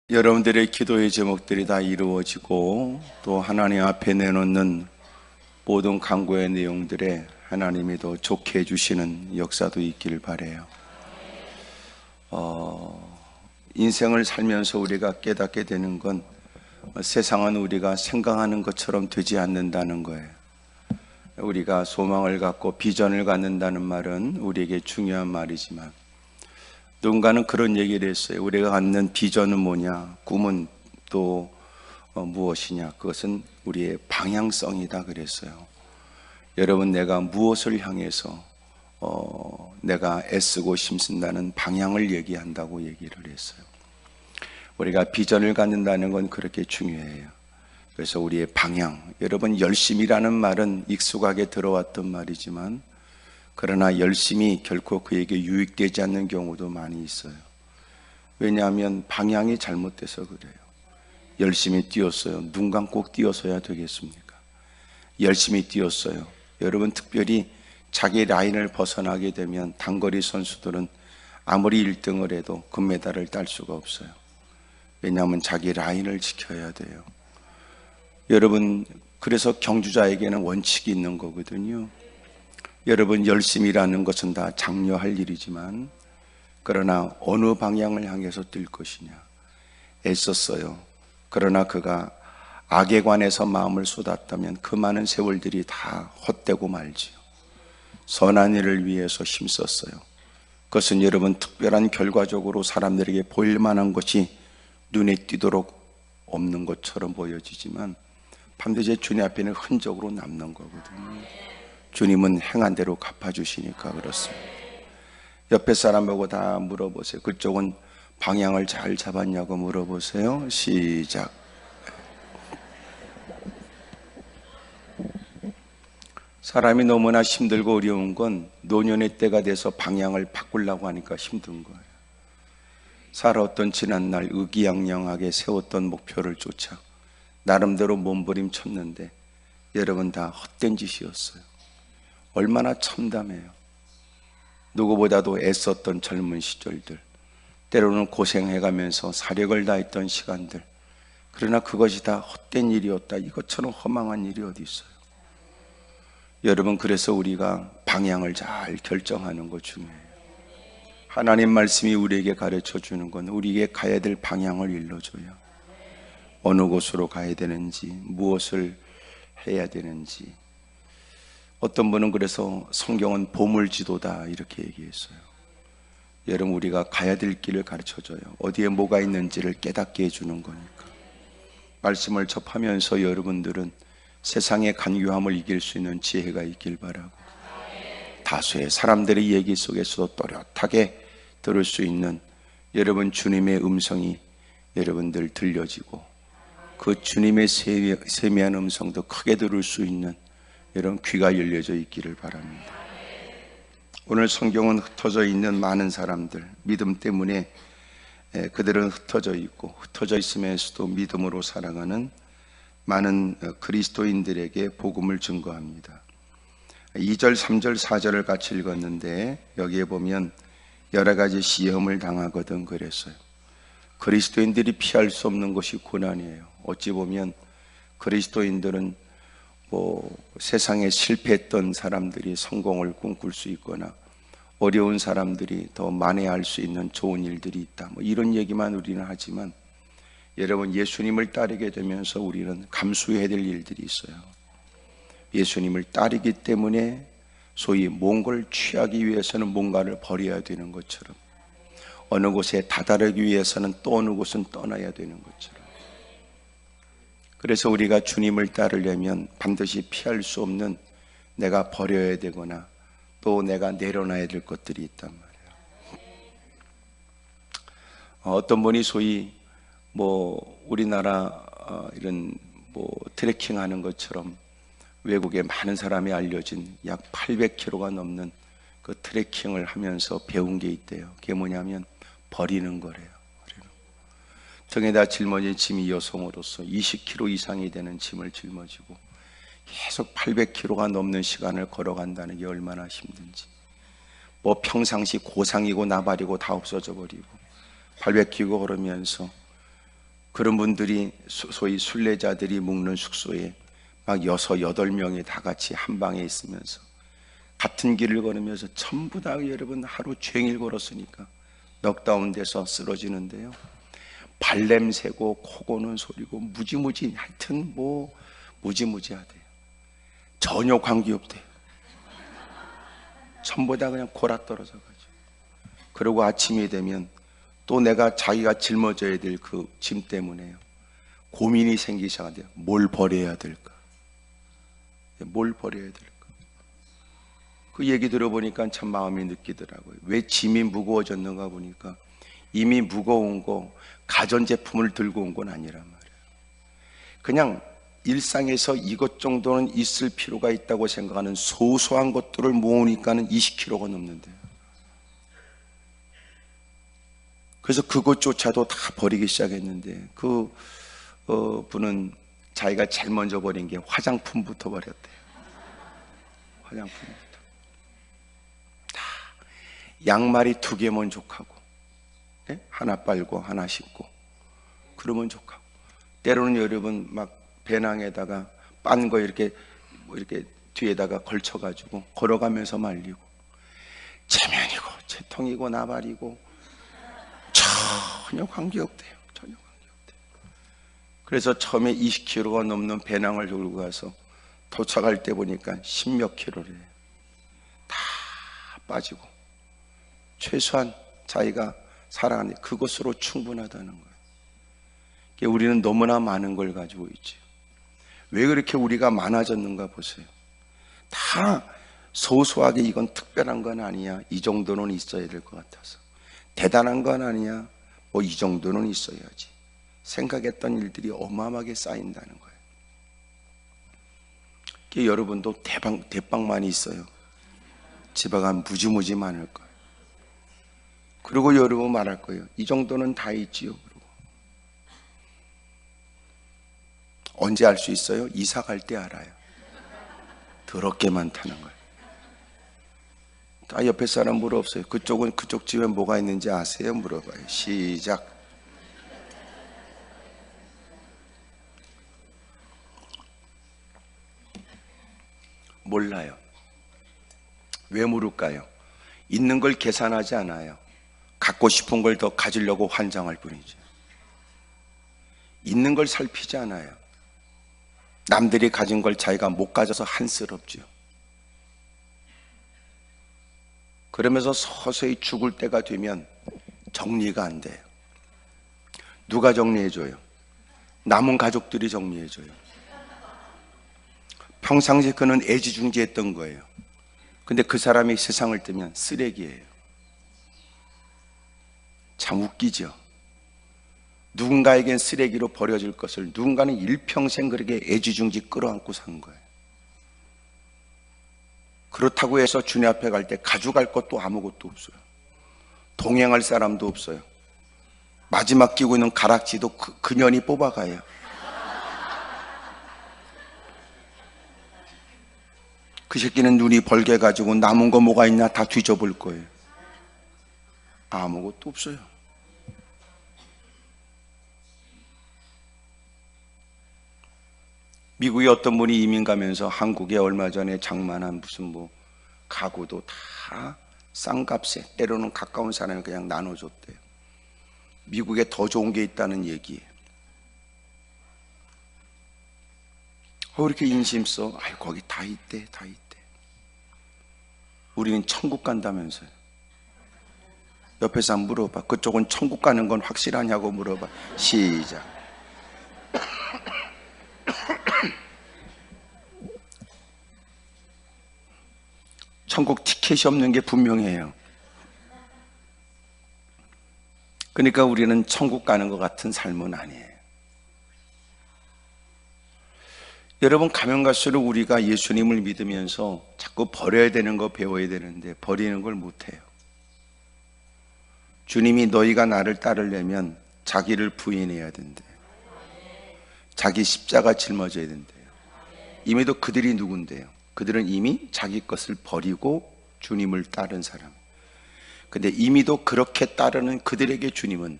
여러분들의 기도의 제목들이 다 이루어지고 또 하나님 앞에 내놓는 모든 간구의 내용들에 하나님이 더 좋게 해주시는 역사도 있기를 바라요. 인생을 살면서 우리가 깨닫게 되는 건 세상은 우리가 생각하는 것처럼 되지 않는다는 거예요. 우리가 소망을 갖고 비전을 갖는다는 말은 우리에게 중요한 말이지만 누군가는 그런 얘기를 했어요. 우리가 갖는 비전은 뭐냐, 꿈은 또 무엇이냐, 그것은 우리의 방향성이다 그랬어요. 여러분, 내가 무엇을 향해서 내가 애쓰고 힘쓴다는 방향을 얘기한다고 얘기를 했어요. 우리가 비전을 갖는다는 건 그렇게 중요해요. 그래서 우리의 방향, 여러분, 열심이라는 말은 익숙하게 들어왔던 말이지만 그러나 열심히 결코 그에게 유익되지 않는 경우도 많이 있어요. 왜냐하면 방향이 잘못돼서 그래요. 열심히 뛰었어요. 눈 감고 뛰어서야 되겠습니까? 열심히 뛰었어요. 여러분, 특별히 자기 라인을 벗어나게 되면 단거리 선수들은 아무리 1등을 해도 금메달을 딸 수가 없어요. 왜냐하면 자기 라인을 지켜야 돼요. 여러분, 그래서 경주자에게는 원칙이 있는 거거든요. 여러분, 열심이라는 것은 다 장려할 일이지만 그러나 어느 방향을 향해서 뛸 것이냐, 애썼어요. 그러나 그가 악에 관해서 마음을 쏟았다면 그 많은 세월들이 다 헛되고 말지요. 선한 일을 위해서 힘썼어요. 그것은 여러분, 특별한 결과적으로 사람들에게 보일 만한 것이 눈에 띄도록 없는 것처럼 보여지지만 반드시 주님 앞에는 흔적으로 남는 거거든요. 주님은 행한 대로 갚아주시니까 그렇습니다. 옆에 사람 보고 다 물어보세요. 그쪽은 방향을 잘 잡았냐고 물어보세요. 시작. 사람이 너무나 힘들고 어려운 건 노년의 때가 돼서 방향을 바꾸려고 하니까 힘든 거예요. 살아왔던 지난날 의기양양하게 세웠던 목표를 쫓아 나름대로 몸부림쳤는데 여러분, 다 헛된 짓이었어요. 얼마나 참담해요. 누구보다도 애썼던 젊은 시절들, 때로는 고생해가면서 사력을 다했던 시간들, 그러나 그것이 다 헛된 일이었다, 이것처럼 허망한 일이 어디 있어요. 여러분, 그래서 우리가 방향을 잘 결정하는 것 중요해요. 하나님 말씀이 우리에게 가르쳐 주는 건 우리에게 가야 될 방향을 일러줘요. 어느 곳으로 가야 되는지, 무엇을 해야 되는지. 어떤 분은 그래서 성경은 보물지도다 이렇게 얘기했어요. 여러분, 우리가 가야 될 길을 가르쳐줘요. 어디에 뭐가 있는지를 깨닫게 해주는 거니까. 말씀을 접하면서 여러분들은 세상의 간교함을 이길 수 있는 지혜가 있길 바라고, 다수의 사람들의 얘기 속에서도 또렷하게 들을 수 있는 여러분 주님의 음성이 여러분들 들려지고 그 주님의 세미한 음성도 크게 들을 수 있는 여러분 귀가 열려져 있기를 바랍니다. 오늘 성경은 흩어져 있는 많은 사람들, 믿음 때문에 그들은 흩어져 있고 흩어져 있으면서도 믿음으로 살아가는 많은 그리스도인들에게 복음을 증거합니다. 2절, 3절, 4절을 같이 읽었는데 여기에 보면 여러 가지 시험을 당하거든 그랬어요. 그리스도인들이 피할 수 없는 것이 고난이에요. 어찌 보면 그리스도인들은 세상에 실패했던 사람들이 성공을 꿈꿀 수 있거나 어려운 사람들이 더 만회할 수 있는 좋은 일들이 있다, 이런 얘기만 우리는 하지만 여러분, 예수님을 따르게 되면서 우리는 감수해야 될 일들이 있어요. 예수님을 따르기 때문에 소위 뭔가를 취하기 위해서는 뭔가를 버려야 되는 것처럼, 어느 곳에 다다르기 위해서는 또 어느 곳은 떠나야 되는 것처럼, 그래서 우리가 주님을 따르려면 반드시 피할 수 없는 내가 버려야 되거나 또 내가 내려놔야 될 것들이 있단 말이에요. 어떤 분이 소위 우리나라 이런 트레킹 하는 것처럼 외국에 많은 사람이 알려진 약 800km가 넘는 그 트레킹을 하면서 배운 게 있대요. 그게 뭐냐면 버리는 거래요. 등에다 짊어진 짐이 여성으로서 20kg 이상이 되는 짐을 짊어지고 계속 800km가 넘는 시간을 걸어간다는 게 얼마나 힘든지, 평상시 고상이고 나발이고 다 없어져 버리고 800km 걸으면서 그런 분들이 소위 순례자들이 묵는 숙소에 막 6, 8명이 다 같이 한 방에 있으면서 같은 길을 걸으면서 전부 다 여러분 하루 종일 걸었으니까 넉다운 돼서 쓰러지는데요. 발냄새고 코 고는 소리고 무지무지, 하여튼 뭐 무지무지하대요. 전혀 관계없대요. 전부 다 그냥 골아떨어져가지고. 그리고 아침이 되면 또 내가 자기가 짊어져야 될 그 짐 때문에요, 고민이 생기기 시작한대요. 뭘 버려야 될까? 뭘 버려야 될까? 그 얘기 들어보니까 참 마음이 느끼더라고요. 왜 짐이 무거워졌는가 보니까 이미 무거운 거 가전제품을 들고 온 건 아니란 말이에요. 그냥 일상에서 이것 정도는 있을 필요가 있다고 생각하는 소소한 것들을 모으니까는 20kg가 넘는데요. 그래서 그것조차도 다 버리기 시작했는데 그 분은 자기가 제일 먼저 버린 게 화장품부터 버렸대요. 화장품부터. 다 양말이 2개면 족하고, 네? 하나 빨고 하나 신고 그러면 족하고, 때로는 여러분 막 배낭에다가 빤 거 이렇게 뒤에다가 걸쳐가지고 걸어가면서 말리고, 체면이고 체통이고 나발이고 전혀 관계없대요. 전혀 관계없대요. 그래서 처음에 20kg가 넘는 배낭을 들고 가서 도착할 때 보니까 10몇 킬로래요. 다 빠지고 최소한 자기가 살아가는 그것으로 충분하다는 거예요. 우리는 너무나 많은 걸 가지고 있죠. 왜 그렇게 우리가 많아졌는가 보세요. 다 소소하게 이건 특별한 건 아니야, 이 정도는 있어야 될 것 같아서, 대단한 건 아니야, 뭐 이 정도는 있어야지 생각했던 일들이 어마어마하게 쌓인다는 거예요. 여러분도 대빵 많이 있어요. 집에 가면 무지무지 많을 거예요. 그리고 여러분 말할 거예요. 이 정도는 다 있지요. 그리고 언제 알 수 있어요? 이사 갈 때 알아요. 더럽게 많다는 거예요. 다 옆에 사람 물어보세요. 그쪽은 그쪽 집에 뭐가 있는지 아세요? 물어봐요. 시작. 몰라요. 왜 물을까요? 있는 걸 계산하지 않아요. 갖고 싶은 걸 더 가지려고 환장할 뿐이죠. 있는 걸 살피지 않아요. 남들이 가진 걸 자기가 못 가져서 한스럽죠. 그러면서 서서히 죽을 때가 되면 정리가 안 돼요. 누가 정리해줘요? 남은 가족들이 정리해줘요. 평상시에 그는 애지중지했던 거예요. 근데 그 사람이 세상을 뜨면 쓰레기예요. 참 웃기죠. 누군가에겐 쓰레기로 버려질 것을 누군가는 일평생 그렇게 애지중지 끌어안고 산 거예요. 그렇다고 해서 주님 앞에 갈 때 가져갈 것도 아무것도 없어요. 동행할 사람도 없어요. 마지막 끼고 있는 가락지도 그년이 뽑아가요. 그 새끼는 눈이 벌게 가지고 남은 거 뭐가 있나 다 뒤져볼 거예요. 아무것도 없어요. 미국에 어떤 분이 이민 가면서 한국에 얼마 전에 장만한 무슨 뭐 가구도 다 싼 값에, 때로는 가까운 사람이 그냥 나눠줬대요. 미국에 더 좋은 게 있다는 얘기예요. 이렇게 인심 써. 거기 다 있대, 다 있대. 우리는 천국 간다면서요. 옆에서 한번 물어봐. 그쪽은 천국 가는 건 확실하냐고 물어봐. 시작. 천국 티켓이 없는 게 분명해요. 그러니까 우리는 천국 가는 것 같은 삶은 아니에요. 여러분, 가면 갈수록 우리가 예수님을 믿으면서 자꾸 버려야 되는 거 배워야 되는데 버리는 걸 못해요. 주님이 너희가 나를 따르려면 자기를 부인해야 된대요. 자기 십자가 짊어져야 된대요. 이미도 그들이 누군데요? 그들은 이미 자기 것을 버리고 주님을 따른 사람. 근데 이미도 그렇게 따르는 그들에게 주님은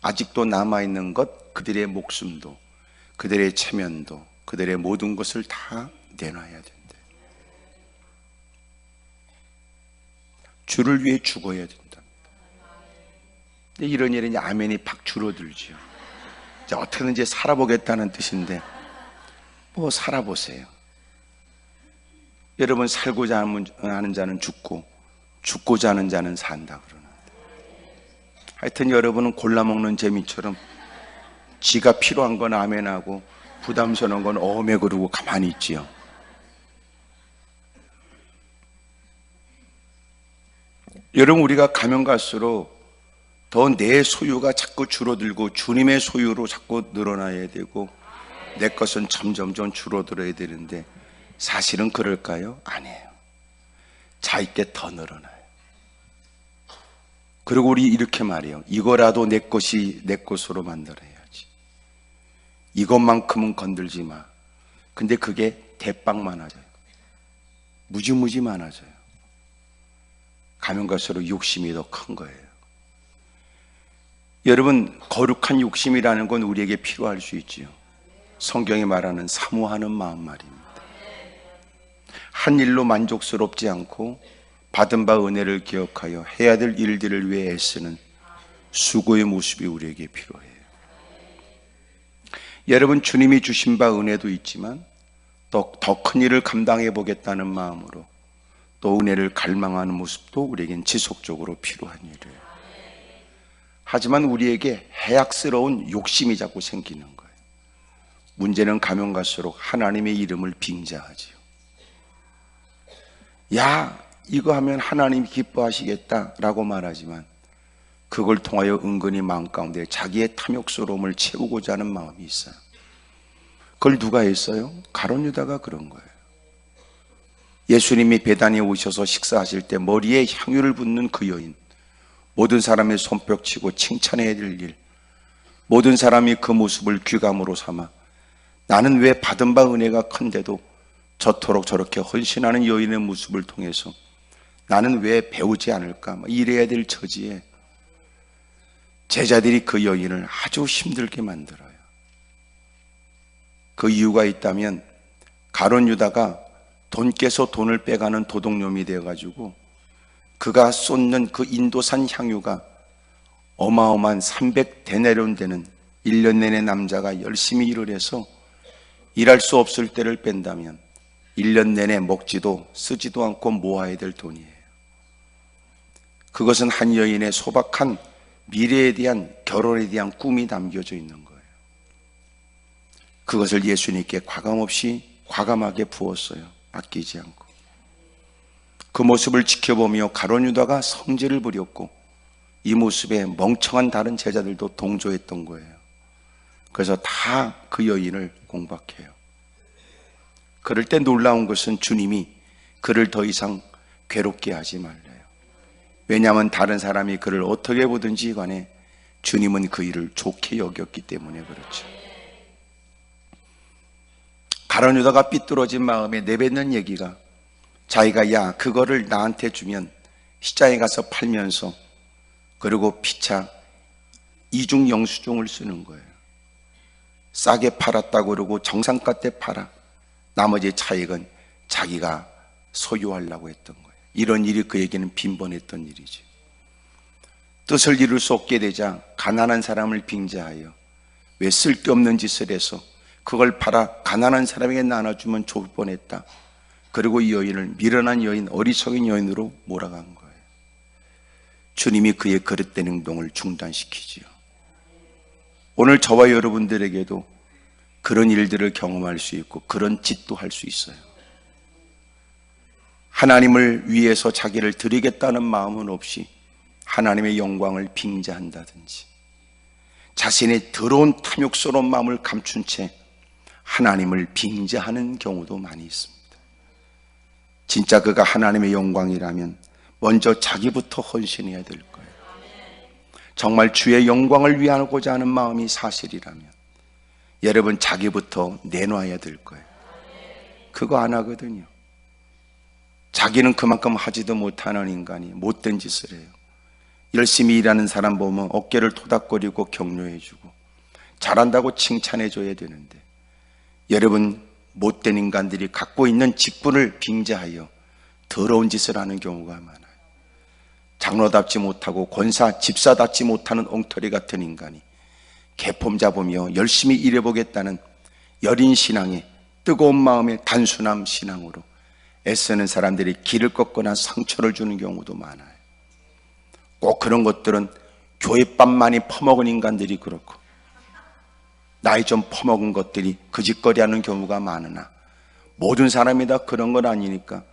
아직도 남아있는 것, 그들의 목숨도, 그들의 체면도, 그들의 모든 것을 다 내놔야 된대. 주를 위해 죽어야 된다. 근데 이런 일은 아멘이 팍 줄어들지요. 이제 어떻게든지 살아보겠다는 뜻인데, 뭐 살아보세요. 여러분, 살고자 하는 자는 죽고 죽고자 하는 자는 산다 그러는데, 하여튼 여러분은 골라먹는 재미처럼 지가 필요한 건 아멘하고 부담스러운 건 어메 그러고 가만히 있지요. 여러분, 우리가 가면 갈수록 더 내 소유가 자꾸 줄어들고 주님의 소유로 자꾸 늘어나야 되고, 내 것은 점점점 줄어들어야 되는데 사실은 그럴까요? 아니에요. 자기께 더 늘어나요. 그리고 우리 이렇게 말해요. 이거라도 내 것이 내 것으로 만들어야지. 이것만큼은 건들지 마. 근데 그게 대빵 많아져요. 무지무지 많아져요. 가면 갈수록 욕심이 더 큰 거예요. 여러분, 거룩한 욕심이라는 건 우리에게 필요할 수 있지요. 성경이 말하는 사모하는 마음 말입니다. 한 일로 만족스럽지 않고 받은 바 은혜를 기억하여 해야 될 일들을 위해 애쓰는 수고의 모습이 우리에게 필요해요. 여러분, 주님이 주신 바 은혜도 있지만 더 큰 일을 감당해 보겠다는 마음으로 또 은혜를 갈망하는 모습도 우리에겐 지속적으로 필요한 일이에요. 하지만 우리에게 해악스러운 욕심이 자꾸 생기는 거예요. 문제는 가면 갈수록 하나님의 이름을 빙자하지요. 야, 이거 하면 하나님이 기뻐하시겠다라고 말하지만 그걸 통하여 은근히 마음 가운데 자기의 탐욕스러움을 채우고자 하는 마음이 있어요. 그걸 누가 했어요? 가룟 유다가 그런 거예요. 예수님이 베다니에 오셔서 식사하실 때 머리에 향유를 붓는 그 여인, 모든 사람이 손뼉치고 칭찬해야 될 일, 모든 사람이 그 모습을 귀감으로 삼아 나는 왜 받은 바 은혜가 큰데도 저토록 저렇게 헌신하는 여인의 모습을 통해서 나는 왜 배우지 않을까, 이래야 될 처지에 제자들이 그 여인을 아주 힘들게 만들어요. 그 이유가 있다면 가룟 유다가 돈 깨서 돈을 빼가는 도둑놈이 되어가지고 그가 쏟는 그 인도산 향유가 어마어마한 300데나리온 되는 1년 내내 남자가 열심히 일을 해서 일할 수 없을 때를 뺀다면 1년 내내 먹지도 쓰지도 않고 모아야 될 돈이에요. 그것은 한 여인의 소박한 미래에 대한, 결혼에 대한 꿈이 담겨져 있는 거예요. 그것을 예수님께 과감하게 부었어요. 아끼지 않고. 그 모습을 지켜보며 가룟 유다가 성질을 부렸고 이 모습에 멍청한 다른 제자들도 동조했던 거예요. 그래서 다 그 여인을 공박해요. 그럴 때 놀라운 것은 주님이 그를 더 이상 괴롭게 하지 말래요. 왜냐하면 다른 사람이 그를 어떻게 보든지 간에 주님은 그 일을 좋게 여겼기 때문에 그렇죠. 가룟 유다가 삐뚤어진 마음에 내뱉는 얘기가, 자기가 야, 그거를 나한테 주면 시장에 가서 팔면서 그리고 피차 이중 영수증을 쓰는 거예요. 싸게 팔았다고 그러고 정상가 때 팔아. 나머지 차익은 자기가 소유하려고 했던 거예요. 이런 일이 그에게는 빈번했던 일이죠. 뜻을 이룰 수 없게 되자 가난한 사람을 빙자하여 왜 쓸데없는 짓을 해서 그걸 팔아 가난한 사람에게 나눠주면 좋을 뻔했다. 그리고 이 여인을 미련한 여인, 어리석은 여인으로 몰아간 거예요. 주님이 그의 그릇된 행동을 중단시키지요. 오늘 저와 여러분들에게도 그런 일들을 경험할 수 있고 그런 짓도 할 수 있어요. 하나님을 위해서 자기를 드리겠다는 마음은 없이 하나님의 영광을 빙자한다든지, 자신의 더러운 탐욕스러운 마음을 감춘 채 하나님을 빙자하는 경우도 많이 있습니다. 진짜 그가 하나님의 영광이라면 먼저 자기부터 헌신해야 될 거예요. 정말 주의 영광을 위하고자 하는 마음이 사실이라면 여러분 자기부터 내놔야 될 거예요. 그거 안 하거든요. 자기는 그만큼 하지도 못하는 인간이 못된 짓을 해요. 열심히 일하는 사람 보면 어깨를 토닥거리고 격려해주고 잘한다고 칭찬해줘야 되는데, 여러분, 못된 인간들이 갖고 있는 직분을 빙자하여 더러운 짓을 하는 경우가 많아요. 장로답지 못하고 권사, 집사답지 못하는 엉터리 같은 인간이 개폼 잡으며 열심히 일해보겠다는 여린 신앙에, 뜨거운 마음의 단순함 신앙으로 애쓰는 사람들이 길을 꺾거나 상처를 주는 경우도 많아요. 꼭 그런 것들은 교회밥 많이 퍼먹은 인간들이 그렇고, 나이 좀 퍼먹은 것들이 그 짓거리 하는 경우가 많으나, 모든 사람이 다 그런 건 아니니까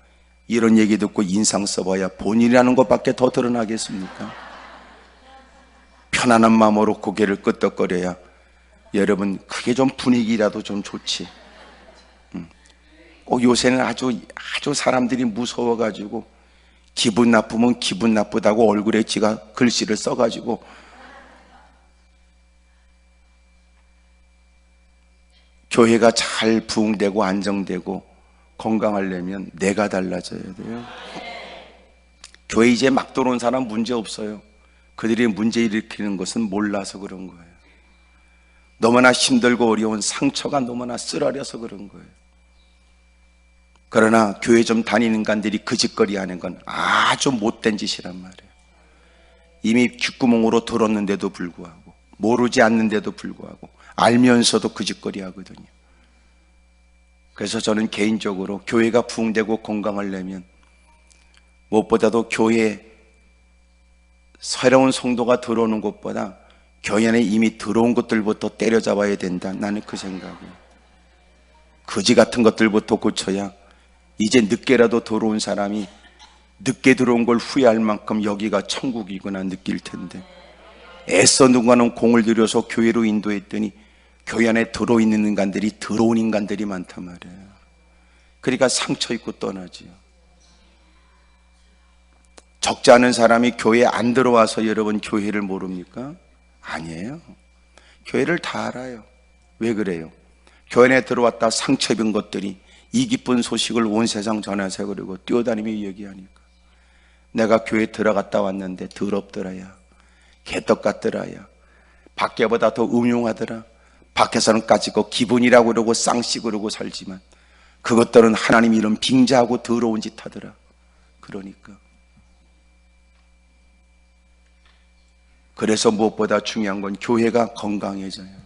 이런 얘기 듣고 인상 써봐야 본인이라는 것밖에 더 드러나겠습니까? 편안한 마음으로 고개를 끄덕거려야 여러분, 그게 좀 분위기라도 좀 좋지. 요새는 아주 사람들이 무서워가지고 기분 나쁘면 기분 나쁘다고 얼굴에 지가 글씨를 써가지고, 교회가 잘 부흥되고 안정되고 건강하려면 내가 달라져야 돼요. 교회 이제 막 들어온 사람 문제 없어요. 그들이 문제 일으키는 것은 몰라서 그런 거예요. 너무나 힘들고 어려운 상처가 너무나 쓰라려서 그런 거예요. 그러나 교회 좀 다니는 인간들이 그 짓거리 하는 건 아주 못된 짓이란 말이에요. 이미 귓구멍으로 들었는데도 불구하고, 모르지 않는데도 불구하고, 알면서도 그 짓거리 하거든요. 그래서 저는 개인적으로 교회가 부흥되고 건강하려면 무엇보다도 교회에 새로운 성도가 들어오는 것보다 교회 안에 이미 들어온 것들부터 때려잡아야 된다. 나는 그 생각이에요. 거지 같은 것들부터 고쳐야 이제 늦게라도 들어온 사람이 늦게 들어온 걸 후회할 만큼 여기가 천국이구나 느낄 텐데, 애써 누군가는 공을 들여서 교회로 인도했더니 교회 안에 들어있는 인간들이 더러운 인간들이 많단 말이에요. 그러니까 상처 입고 떠나지요. 적지 않은 사람이 교회에 안 들어와서 여러분 교회를 모릅니까? 아니에요. 교회를 다 알아요. 왜 그래요? 교회 안에 들어왔다 상처 입은 것들이 이 기쁜 소식을 온 세상 전하세요 그러고 뛰어다니며 얘기하니까, 내가 교회 들어갔다 왔는데 더럽더라야, 개떡 같더라야, 밖에보다 더 음흉하더라, 밖에서는 까짓거 기분이라고 그러고 쌍씨 그러고 살지만 그것들은 하나님 이름 빙자하고 더러운 짓 하더라. 그러니까, 그래서 무엇보다 중요한 건 교회가 건강해져야 돼.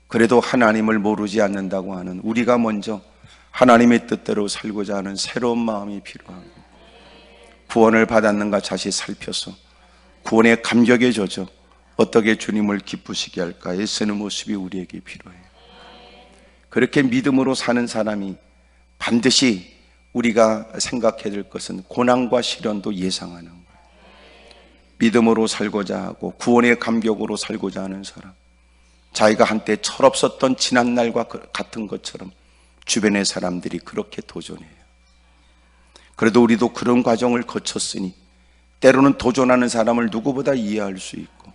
그래도 하나님을 모르지 않는다고 하는 우리가 먼저 하나님의 뜻대로 살고자 하는 새로운 마음이 필요하고, 구원을 받았는가 다시 살펴서 구원의 감격에 젖어 어떻게 주님을 기쁘시게 할까 애쓰는 모습이 우리에게 필요해요. 그렇게 믿음으로 사는 사람이 반드시 우리가 생각해야 될 것은 고난과 시련도 예상하는 거예요. 믿음으로 살고자 하고 구원의 감격으로 살고자 하는 사람, 자기가 한때 철없었던 지난날과 같은 것처럼 주변의 사람들이 그렇게 도전해요. 그래도 우리도 그런 과정을 거쳤으니 때로는 도전하는 사람을 누구보다 이해할 수 있고,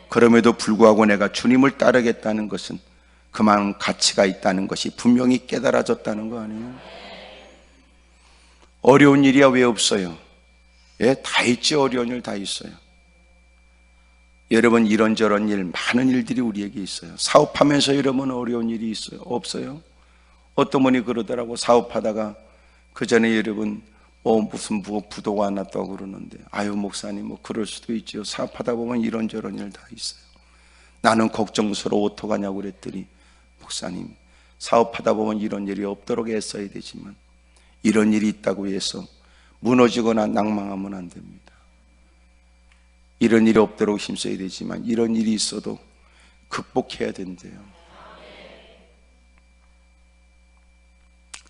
그럼에도 불구하고 내가 주님을 따르겠다는 것은 그만한 가치가 있다는 것이 분명히 깨달아졌다는 거 아니에요? 어려운 일이야 왜 없어요? 예, 다 있지. 어려운 일 다 있어요. 여러분, 이런저런 일, 많은 일들이 우리에게 있어요. 사업하면서 여러분 어려운 일이 있어요? 없어요? 어떤 분이 그러더라고. 사업하다가 그 전에 여러분 무슨 부도가 났다고 그러는데, 아유 목사님 뭐 그럴 수도 있죠. 사업하다 보면 이런저런 일 다 있어요. 나는 걱정스러워 어떡하냐고 그랬더니, 목사님 사업하다 보면 이런 일이 없도록 애써야 되지만 이런 일이 있다고 해서 무너지거나 낭망하면 안 됩니다. 이런 일이 없도록 힘써야 되지만 이런 일이 있어도 극복해야 된대요.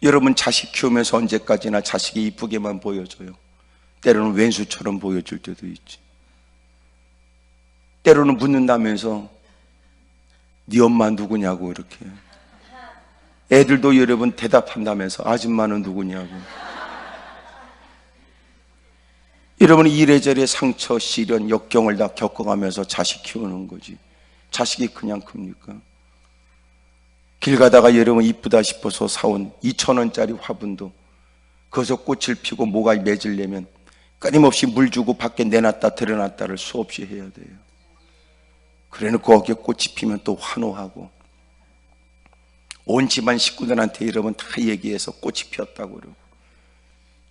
여러분, 자식 키우면서 언제까지나 자식이 이쁘게만 보여줘요? 때로는 왼수처럼 보여줄 때도 있지. 때로는 묻는다면서 네 엄마 누구냐고 이렇게. 애들도 여러분 대답한다면서 아줌마는 누구냐고. 여러분이 이래저래 상처, 시련, 역경을 다 겪어가면서 자식 키우는 거지. 자식이 그냥 큽니까? 길 가다가 여러분 이쁘다 싶어서 사온 2,000원짜리 화분도 거기서 꽃을 피고 뭐가 맺으려면 끊임없이 물 주고 밖에 내놨다 들여놨다를 수없이 해야 돼요. 그래놓고 거기에 꽃이 피면 또 환호하고, 온 집안 식구들한테 여러분 다 얘기해서 꽃이 피었다고 그러고,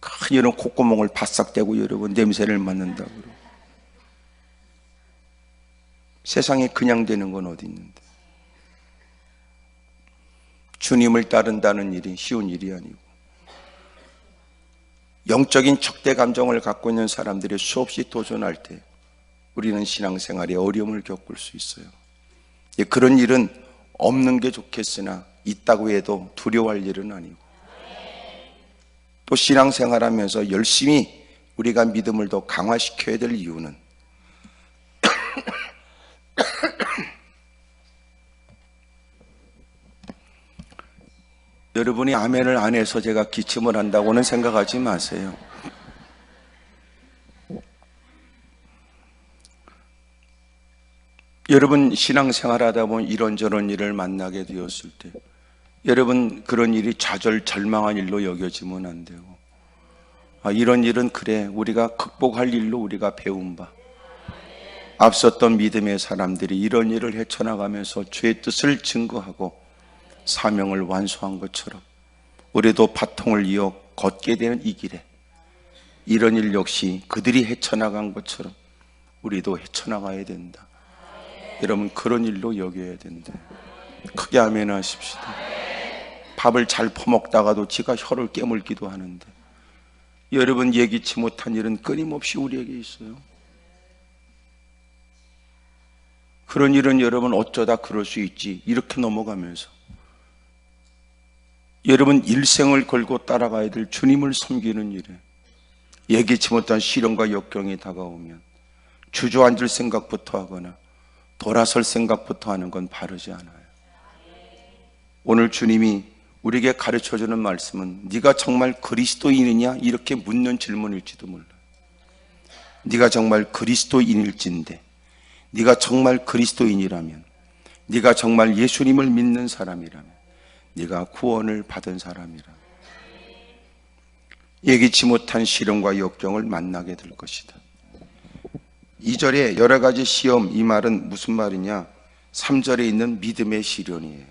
큰 여러분 콧구멍을 바싹 대고 여러분 냄새를 맡는다고 그러고. 세상에 그냥 되는 건 어디 있는데. 주님을 따른다는 일이 쉬운 일이 아니고, 영적인 적대 감정을 갖고 있는 사람들이 수없이 도전할 때 우리는 신앙생활에 어려움을 겪을 수 있어요. 그런 일은 없는 게 좋겠으나 있다고 해도 두려워할 일은 아니고, 또 신앙생활하면서 열심히 우리가 믿음을 더 강화시켜야 될 이유는 여러분이 아멘을 안 해서 제가 기침을 한다고는 생각하지 마세요. 여러분 신앙생활 하다 보면 이런저런 일을 만나게 되었을 때 여러분 그런 일이 좌절 절망한 일로 여겨지면 안 되고, 이런 일은 그래 우리가 극복할 일로 우리가 배운 바, 앞섰던 믿음의 사람들이 이런 일을 헤쳐나가면서 주의 뜻을 증거하고 사명을 완수한 것처럼 우리도 바통을 이어 걷게 되는 이 길에 이런 일 역시 그들이 헤쳐나간 것처럼 우리도 헤쳐나가야 된다. 여러분 그런 일로 여겨야 된다. 크게 아멘 하십시다. 밥을 잘 퍼먹다가도 지가 혀를 깨물기도 하는데 여러분 예기치 못한 일은 끊임없이 우리에게 있어요. 그런 일은 여러분 어쩌다 그럴 수 있지 이렇게 넘어가면서 여러분 일생을 걸고 따라가야 될 주님을 섬기는 일에 예기치 못한 시련과 역경이 다가오면 주저앉을 생각부터 하거나 돌아설 생각부터 하는 건 바르지 않아요. 오늘 주님이 우리에게 가르쳐주는 말씀은 네가 정말 그리스도인이냐 이렇게 묻는 질문일지도 몰라요. 네가 정말 그리스도인일진데, 네가 정말 그리스도인이라면, 네가 정말 예수님을 믿는 사람이라면, 네가 구원을 받은 사람이라면 예기치 못한 시련과 역경을 만나게 될 것이다. 2절에 여러 가지 시험, 이 말은 무슨 말이냐? 3절에 있는 믿음의 시련이에요.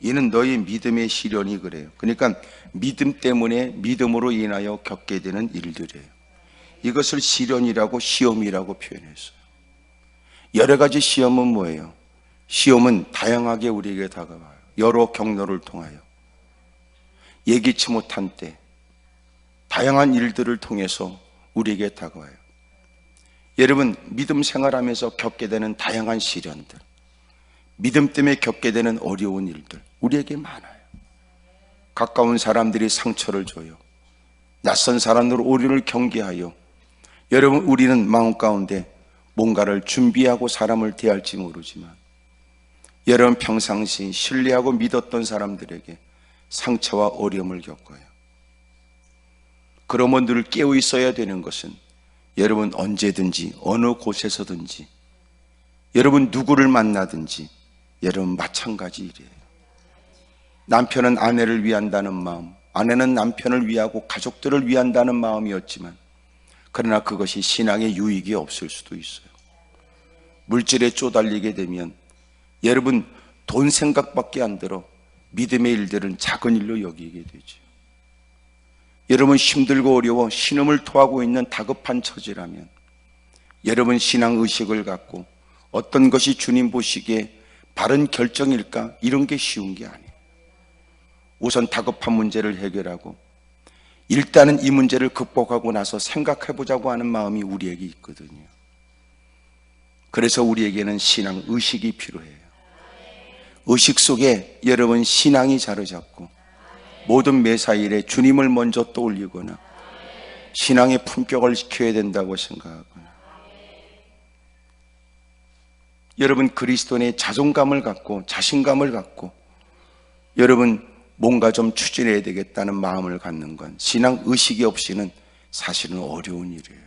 이는 너희 믿음의 시련이 그래요. 그러니까 믿음 때문에 믿음으로 인하여 겪게 되는 일들이에요. 이것을 시련이라고 시험이라고 표현했어요. 여러 가지 시험은 뭐예요? 시험은 다양하게 우리에게 다가와요. 여러 경로를 통하여 예기치 못한 때 다양한 일들을 통해서 우리에게 다가와요. 여러분 믿음 생활하면서 겪게 되는 다양한 시련들, 믿음 때문에 겪게 되는 어려운 일들 우리에게 많아요. 가까운 사람들이 상처를 줘요. 낯선 사람으로 우리를 경계하여 여러분 우리는 마음 가운데 뭔가를 준비하고 사람을 대할지 모르지만 여러분 평상시 신뢰하고 믿었던 사람들에게 상처와 어려움을 겪어요. 그러면 늘 깨어 있어야 되는 것은 여러분 언제든지 어느 곳에서든지 여러분 누구를 만나든지 여러분 마찬가지 일이에요. 남편은 아내를 위한다는 마음, 아내는 남편을 위하고 가족들을 위한다는 마음이었지만 그러나 그것이 신앙에 유익이 없을 수도 있어요. 물질에 쪼달리게 되면 여러분 돈 생각밖에 안 들어 믿음의 일들은 작은 일로 여기게 되죠. 여러분 힘들고 어려워 신음을 토하고 있는 다급한 처지라면 여러분 신앙의식을 갖고 어떤 것이 주님 보시기에 바른 결정일까? 이런 게 쉬운 게 아니에요. 우선 다급한 문제를 해결하고 일단은 이 문제를 극복하고 나서 생각해보자고 하는 마음이 우리에게 있거든요. 그래서 우리에게는 신앙의식이 필요해요. 의식 속에 여러분 신앙이 자리 잡고 모든 매사일에 주님을 먼저 떠올리거나 신앙의 품격을 지켜야 된다고 생각하거나 여러분 그리스도인의 자존감을 갖고 자신감을 갖고 여러분 뭔가 좀 추진해야 되겠다는 마음을 갖는 건 신앙의식이 없이는 사실은 어려운 일이에요.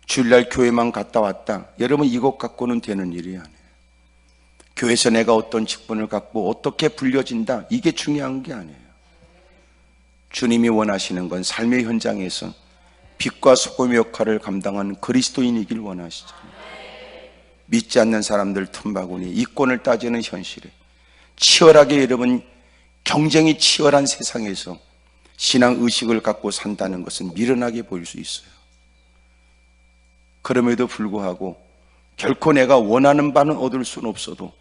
주일날 교회만 갔다 왔다 여러분 이것 갖고는 되는 일이 아니에요. 교회에서 내가 어떤 직분을 갖고 어떻게 불려진다 이게 중요한 게 아니에요. 주님이 원하시는 건 삶의 현장에서 빛과 소금의 역할을 감당하는 그리스도인이길 원하시잖아요. 믿지 않는 사람들 틈바구니, 이권을 따지는 현실에 치열하게 여러분 경쟁이 치열한 세상에서 신앙 의식을 갖고 산다는 것은 미련하게 보일 수 있어요. 그럼에도 불구하고 결코 내가 원하는 바는 얻을 수는 없어도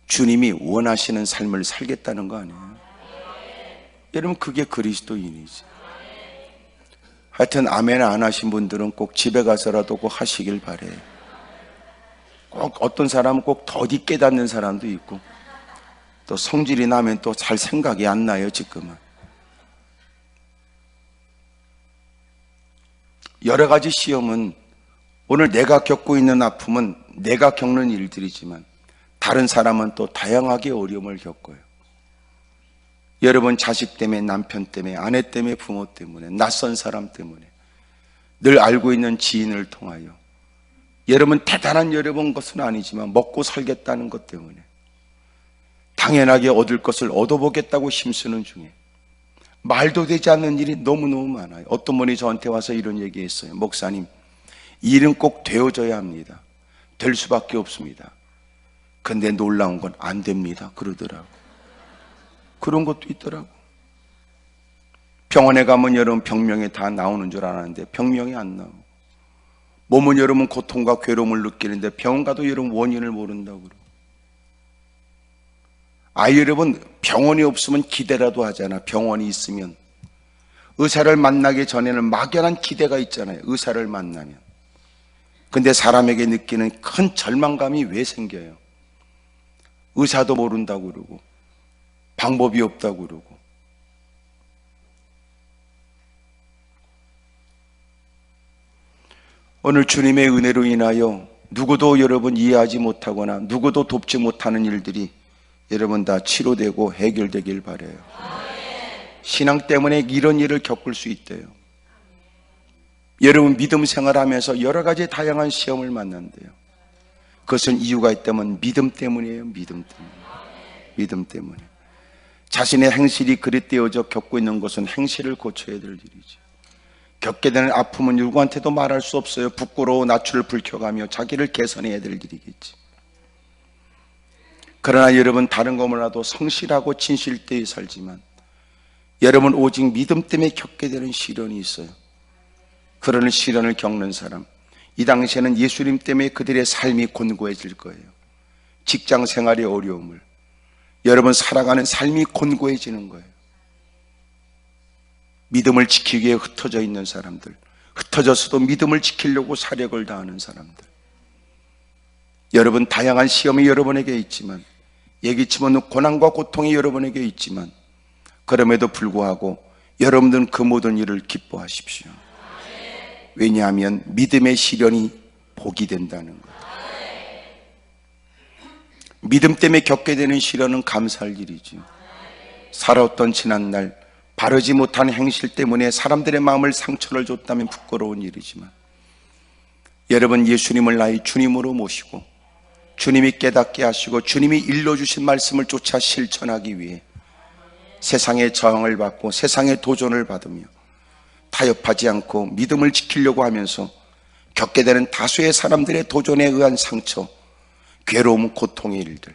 주님이 원하시는 삶을 살겠다는 거 아니에요? 여러분 그게 그리스도인이지. 하여튼 아멘 안 하신 분들은 꼭 집에 가서라도 꼭 하시길 바래요. 꼭 어떤 사람은 꼭 더디 깨닫는 사람도 있고 또 성질이 나면 또 잘 생각이 안 나요. 지금은 여러 가지 시험은 오늘 내가 겪고 있는 아픔은 내가 겪는 일들이지만 다른 사람은 또 다양하게 어려움을 겪어요. 여러분 자식 때문에, 남편 때문에, 아내 때문에, 부모 때문에, 낯선 사람 때문에, 늘 알고 있는 지인을 통하여 여러분 대단한 여러분 것은 아니지만 먹고 살겠다는 것 때문에 당연하게 얻을 것을 얻어보겠다고 힘쓰는 중에 말도 되지 않는 일이 너무너무 많아요. 어떤 분이 저한테 와서 이런 얘기했어요. 목사님, 일은 꼭 되어져야 합니다. 될 수밖에 없습니다. 근데 놀라운 건 안 됩니다 그러더라고. 그런 것도 있더라고. 병원에 가면 여러분 병명이 다 나오는 줄 알았는데 병명이 안 나오고, 몸은 여러분 고통과 괴로움을 느끼는데 병원 가도 여러분 원인을 모른다고 그러고, 여러분 병원이 없으면 기대라도 하잖아. 병원이 있으면 의사를 만나기 전에는 막연한 기대가 있잖아요. 의사를 만나면. 근데 사람에게 느끼는 큰 절망감이 왜 생겨요? 의사도 모른다고 그러고 방법이 없다고 그러고. 오늘 주님의 은혜로 인하여 누구도 여러분 이해하지 못하거나 누구도 돕지 못하는 일들이 여러분 다 치료되고 해결되길 바라요. 신앙 때문에 이런 일을 겪을 수 있대요. 여러분 믿음 생활하면서 여러 가지 다양한 시험을 만난대요. 그것은 이유가 있다면 믿음 때문이에요. 믿음 때문에. 믿음 때문에. 자신의 행실이 그릇되어져 겪고 있는 것은 행실을 고쳐야 될 일이지. 겪게 되는 아픔은 누구한테도 말할 수 없어요. 부끄러워 낯을 붉혀가며 자기를 개선해야 될 일이겠지. 그러나 여러분 다른 거 몰라도 성실하고 진실되이 살지만 여러분 오직 믿음 때문에 겪게 되는 시련이 있어요. 그런 시련을 겪는 사람, 이 당시에는 예수님 때문에 그들의 삶이 곤고해질 거예요. 직장 생활의 어려움을, 여러분 살아가는 삶이 곤고해지는 거예요. 믿음을 지키기 위해 흩어져 있는 사람들, 흩어져서도 믿음을 지키려고 사력을 다하는 사람들, 여러분 다양한 시험이 여러분에게 있지만, 예기치 못한 고난과 고통이 여러분에게 있지만, 그럼에도 불구하고 여러분들은 그 모든 일을 기뻐하십시오. 왜냐하면 믿음의 시련이 복이 된다는 거예요. 믿음 때문에 겪게 되는 시련은 감사할 일이죠. 살아왔던 지난날 바르지 못한 행실 때문에 사람들의 마음을 상처를 줬다면 부끄러운 일이지만, 여러분 예수님을 나의 주님으로 모시고 주님이 깨닫게 하시고 주님이 일러주신 말씀을 쫓아 실천하기 위해 세상의 저항을 받고 세상의 도전을 받으며 타협하지 않고 믿음을 지키려고 하면서 겪게 되는 다수의 사람들의 도전에 의한 상처, 괴로움, 고통의 일들,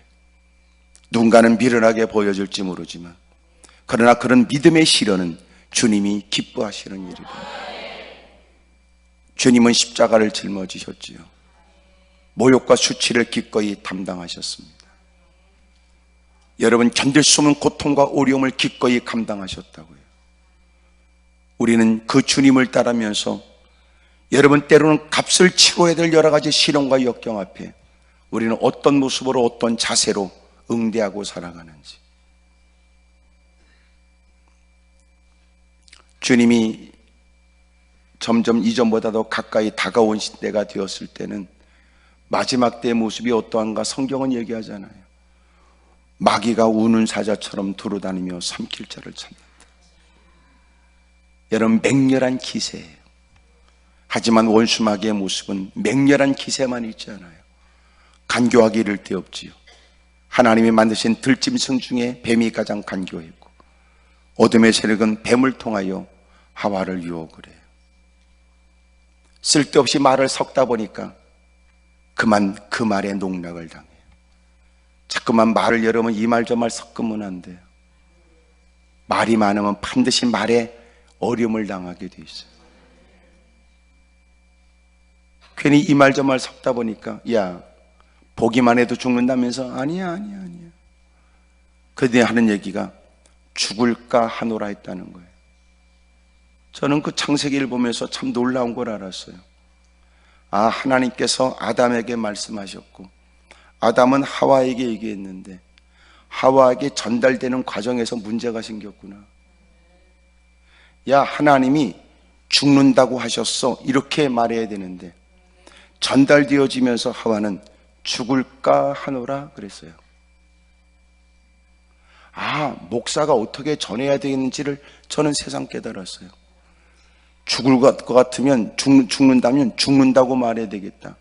누군가는 미련하게 보여질지 모르지만 그러나 그런 믿음의 시련은 주님이 기뻐하시는 일이다. 주님은 십자가를 짊어지셨지요. 모욕과 수치를 기꺼이 담당하셨습니다. 여러분 견딜 수 없는 고통과 어려움을 기꺼이 감당하셨다고요. 우리는 그 주님을 따르면서 여러분 때로는 값을 치러야 될 여러 가지 시련과 역경 앞에 우리는 어떤 모습으로 어떤 자세로 응대하고 살아가는지, 주님이 점점 이전보다도 가까이 다가온 때가 되었을 때는 마지막 때의 모습이 어떠한가 성경은 얘기하잖아요. 마귀가 우는 사자처럼 두루다니며 삼킬 자를 찾는다. 여러분 맹렬한 기세예요. 하지만 원수 마귀의 모습은 맹렬한 기세만 있지 않아요. 간교하기 이를 데 없지요. 하나님이 만드신 들짐승 중에 뱀이 가장 간교했고 어둠의 세력은 뱀을 통하여 하와를 유혹을 해요. 쓸데없이 말을 섞다 보니까 그만 그 말에 농락을 당해요. 자꾸만 말을 여러분 이 말 저 말 섞으면 안 돼요. 말이 많으면 반드시 말에 어려움을 당하게 돼 있어요. 괜히 이 말 저 말 섞다 보니까 야 보기만 해도 죽는다면서 아니야. 그들이 하는 얘기가 죽을까 하노라 했다는 거예요. 저는 그 창세기를 보면서 참 놀라운 걸 알았어요. 아, 하나님께서 아담에게 말씀하셨고 아담은 하와에게 얘기했는데 하와에게 전달되는 과정에서 문제가 생겼구나. 야, 하나님이 죽는다고 하셨어, 이렇게 말해야 되는데 전달되어지면서 하와는 죽을까 하노라 그랬어요. 아, 목사가 어떻게 전해야 되는지를 저는 세상 깨달았어요. 죽을 것 같으면 죽는다면 죽는다고 말해야 되겠다.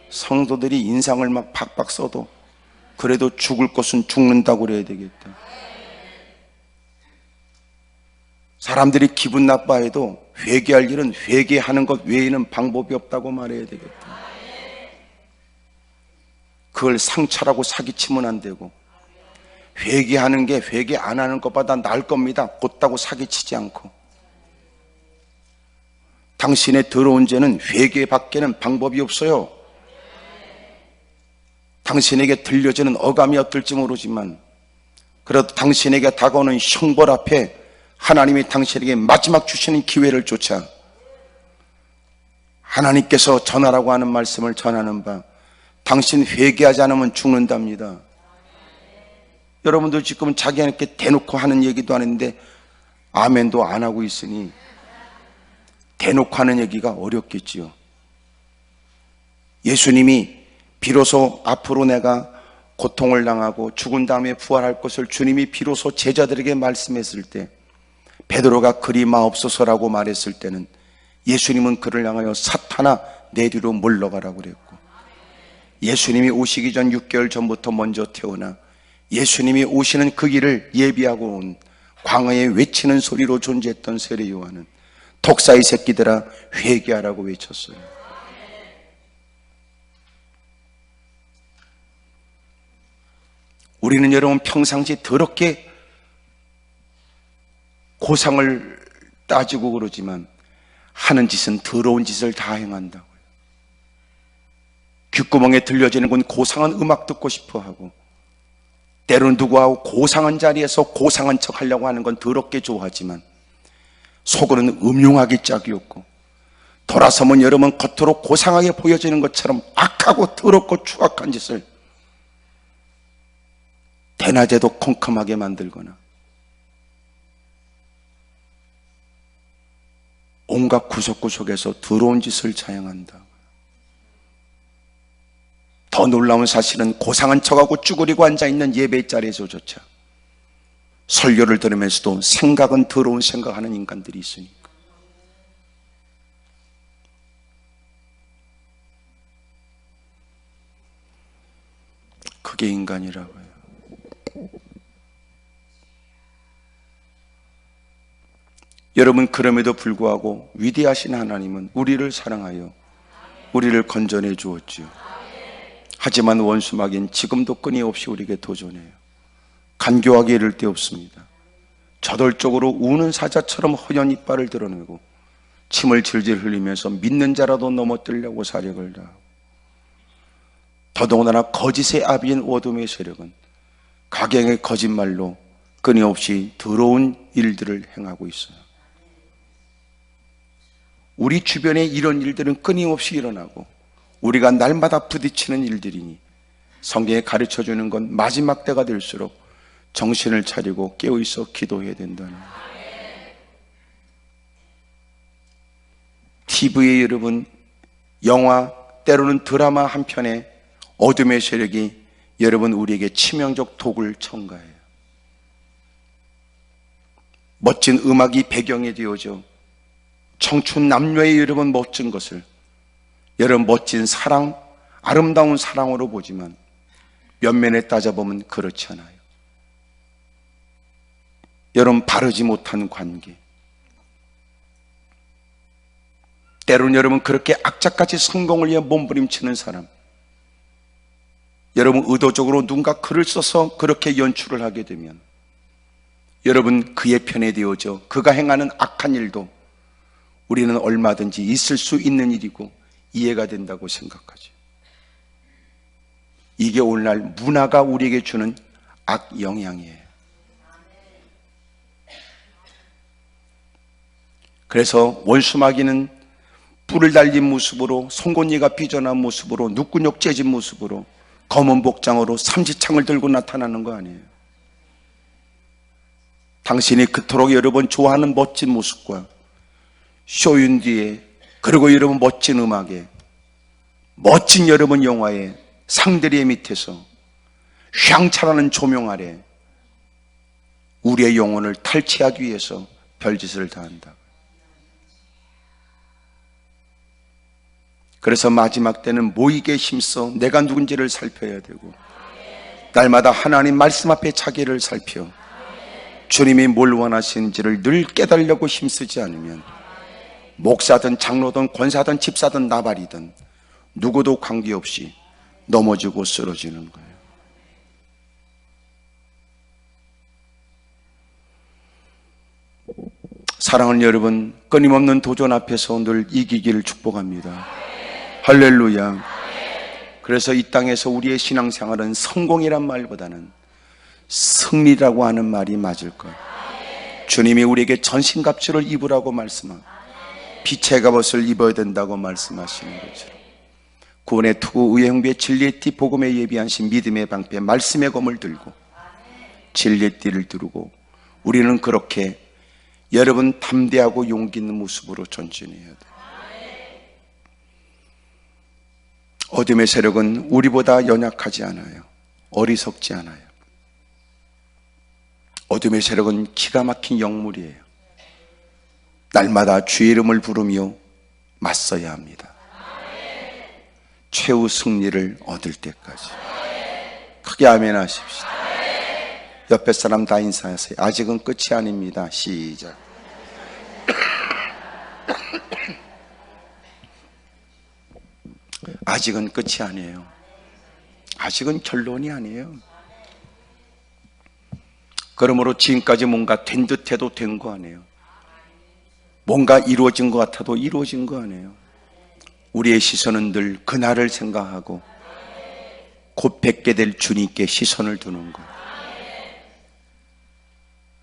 성도들이 인상을 막 팍팍 써도 그래도 죽을 것은 죽는다고 그래야 되겠다. 사람들이 기분 나빠해도 회개할 일은 회개하는 것 외에는 방법이 없다고 말해야 되겠다. 그걸 상처라고 사기치면 안 되고 회개하는 게 회개 안 하는 것보다 나을 겁니다. 곧다고 사기치지 않고 당신의 더러운 죄는 회개밖에는 방법이 없어요. 당신에게 들려지는 어감이 어떨지 모르지만 그래도 당신에게 다가오는 형벌 앞에 하나님이 당신에게 마지막 주시는 기회를 쫓아 하나님께서 전하라고 하는 말씀을 전하는 바 당신 회개하지 않으면 죽는답니다. 여러분도 지금 자기한테 대놓고 하는 얘기도 하는데 아멘도 안 하고 있으니 대놓고 하는 얘기가 어렵겠지요. 예수님이 비로소 앞으로 내가 고통을 당하고 죽은 다음에 부활할 것을 주님이 비로소 제자들에게 말씀했을 때 베드로가 그리 마옵소서라고 말했을 때는 예수님은 그를 향하여 사탄아 내 뒤로 물러가라고 그랬고 예수님이 오시기 전 6개월 전부터 먼저 태어나 예수님이 오시는 그 길을 예비하고 온 광야에 외치는 소리로 존재했던 세례 요한은 독사의 새끼들아 회개하라고 외쳤어요. 우리는 여러분 평상시 더럽게 고상을 따지고 그러지만 하는 짓은 더러운 짓을 다 행한다고요. 귓구멍에 들려지는 건 고상한 음악 듣고 싶어 하고 때로는 누구하고 고상한 자리에서 고상한 척 하려고 하는 건 더럽게 좋아하지만 속으로는 음흉하기 짝이 없고 돌아서면 여러분 겉으로 고상하게 보여지는 것처럼 악하고 더럽고 추악한 짓을 대낮에도 컴컴하게 만들거나 온갖 구석구석에서 더러운 짓을 자행한다. 더 놀라운 사실은 고상한 척하고 쭈그리고 앉아있는 예배 자리에서조차 설교를 들으면서도 생각은 더러운 생각하는 인간들이 있으니까. 그게 인간이라고요. 여러분, 그럼에도 불구하고 위대하신 하나님은 우리를 사랑하여 우리를 건져내 주었지요. 하지만 원수마귀는 지금도 끊임없이 우리에게 도전해요. 간교하게 이를 데 없습니다. 저돌적으로 우는 사자처럼 허연 이빨을 드러내고 침을 질질 흘리면서 믿는 자라도 넘어뜨리려고 사력을 다하고 더더군다나 거짓의 아비인 어둠의 세력은 가경의 거짓말로 끊임없이 더러운 일들을 행하고 있어요. 우리 주변에 이런 일들은 끊임없이 일어나고 우리가 날마다 부딪히는 일들이니 성경에 가르쳐주는 건 마지막 때가 될수록 정신을 차리고 깨어있어 기도해야 된다는 거예요. TV에 여러분 영화 때로는 드라마 한 편에 어둠의 세력이 여러분 우리에게 치명적 독을 첨가해요. 멋진 음악이 배경이 되어져 청춘 남녀의 여러분 멋진 것을 여러분 멋진 사랑, 아름다운 사랑으로 보지만 면면에 따져보면 그렇지 않아요. 여러분 바르지 못한 관계, 때로는 여러분 그렇게 악착같이 성공을 위해 몸부림치는 사람, 여러분 의도적으로 누군가 글을 써서 그렇게 연출을 하게 되면 여러분 그의 편에 되어져 그가 행하는 악한 일도 우리는 얼마든지 있을 수 있는 일이고 이해가 된다고 생각하죠. 이게 오늘날 문화가 우리에게 주는 악영향이에요. 그래서 원수마귀는 뿔을 달린 모습으로, 송곳니가 삐져나온 모습으로, 눈구녕 째진 모습으로, 검은 복장으로 삼지창을 들고 나타나는 거 아니에요. 당신이 그토록 여러분 좋아하는 멋진 모습과 쇼윈 뒤에, 그리고 여러분 멋진 음악에, 멋진 여러분 영화에, 상들의 밑에서 샹차라는 조명 아래 우리의 영혼을 탈취하기 위해서 별짓을 다한다. 그래서 마지막 때는 모이게 힘써 내가 누군지를 살펴야 되고, 날마다 하나님 말씀 앞에 자기를 살펴 주님이 뭘 원하시는지를 늘 깨달으려고 힘쓰지 않으면 목사든 장로든 권사든 집사든 나발이든 누구도 관계없이 넘어지고 쓰러지는 거예요. 사랑하는 여러분, 끊임없는 도전 앞에서 늘 이기기를 축복합니다. 할렐루야. 그래서 이 땅에서 우리의 신앙생활은 성공이란 말보다는 승리라고 하는 말이 맞을 거예요. 주님이 우리에게 전신갑주를 입으라고 말씀하고 빛의 갑옷을 입어야 된다고 말씀하시는 것처럼 구원의 투구, 의의 형비의 진리의 띠, 복음에 예비하신 믿음의 방패, 말씀의 검을 들고 진리의 띠를 두르고 우리는 그렇게 여러분 담대하고 용기 있는 모습으로 전진해야 돼요. 어둠의 세력은 우리보다 연약하지 않아요. 어리석지 않아요. 어둠의 세력은 기가 막힌 영물이에요. 날마다 주의 이름을 부르며 맞서야 합니다. 최후 승리를 얻을 때까지. 크게 아멘 하십시오. 옆에 사람 다 인사하세요. 아직은 끝이 아닙니다. 시작. 아직은 끝이 아니에요. 아직은 결론이 아니에요. 그러므로 지금까지 뭔가 된 듯해도 된 거 아니에요. 뭔가 이루어진 것 같아도 이루어진 거 아니에요. 우리의 시선은 늘 그날을 생각하고 곧 뵙게 될 주님께 시선을 두는 것.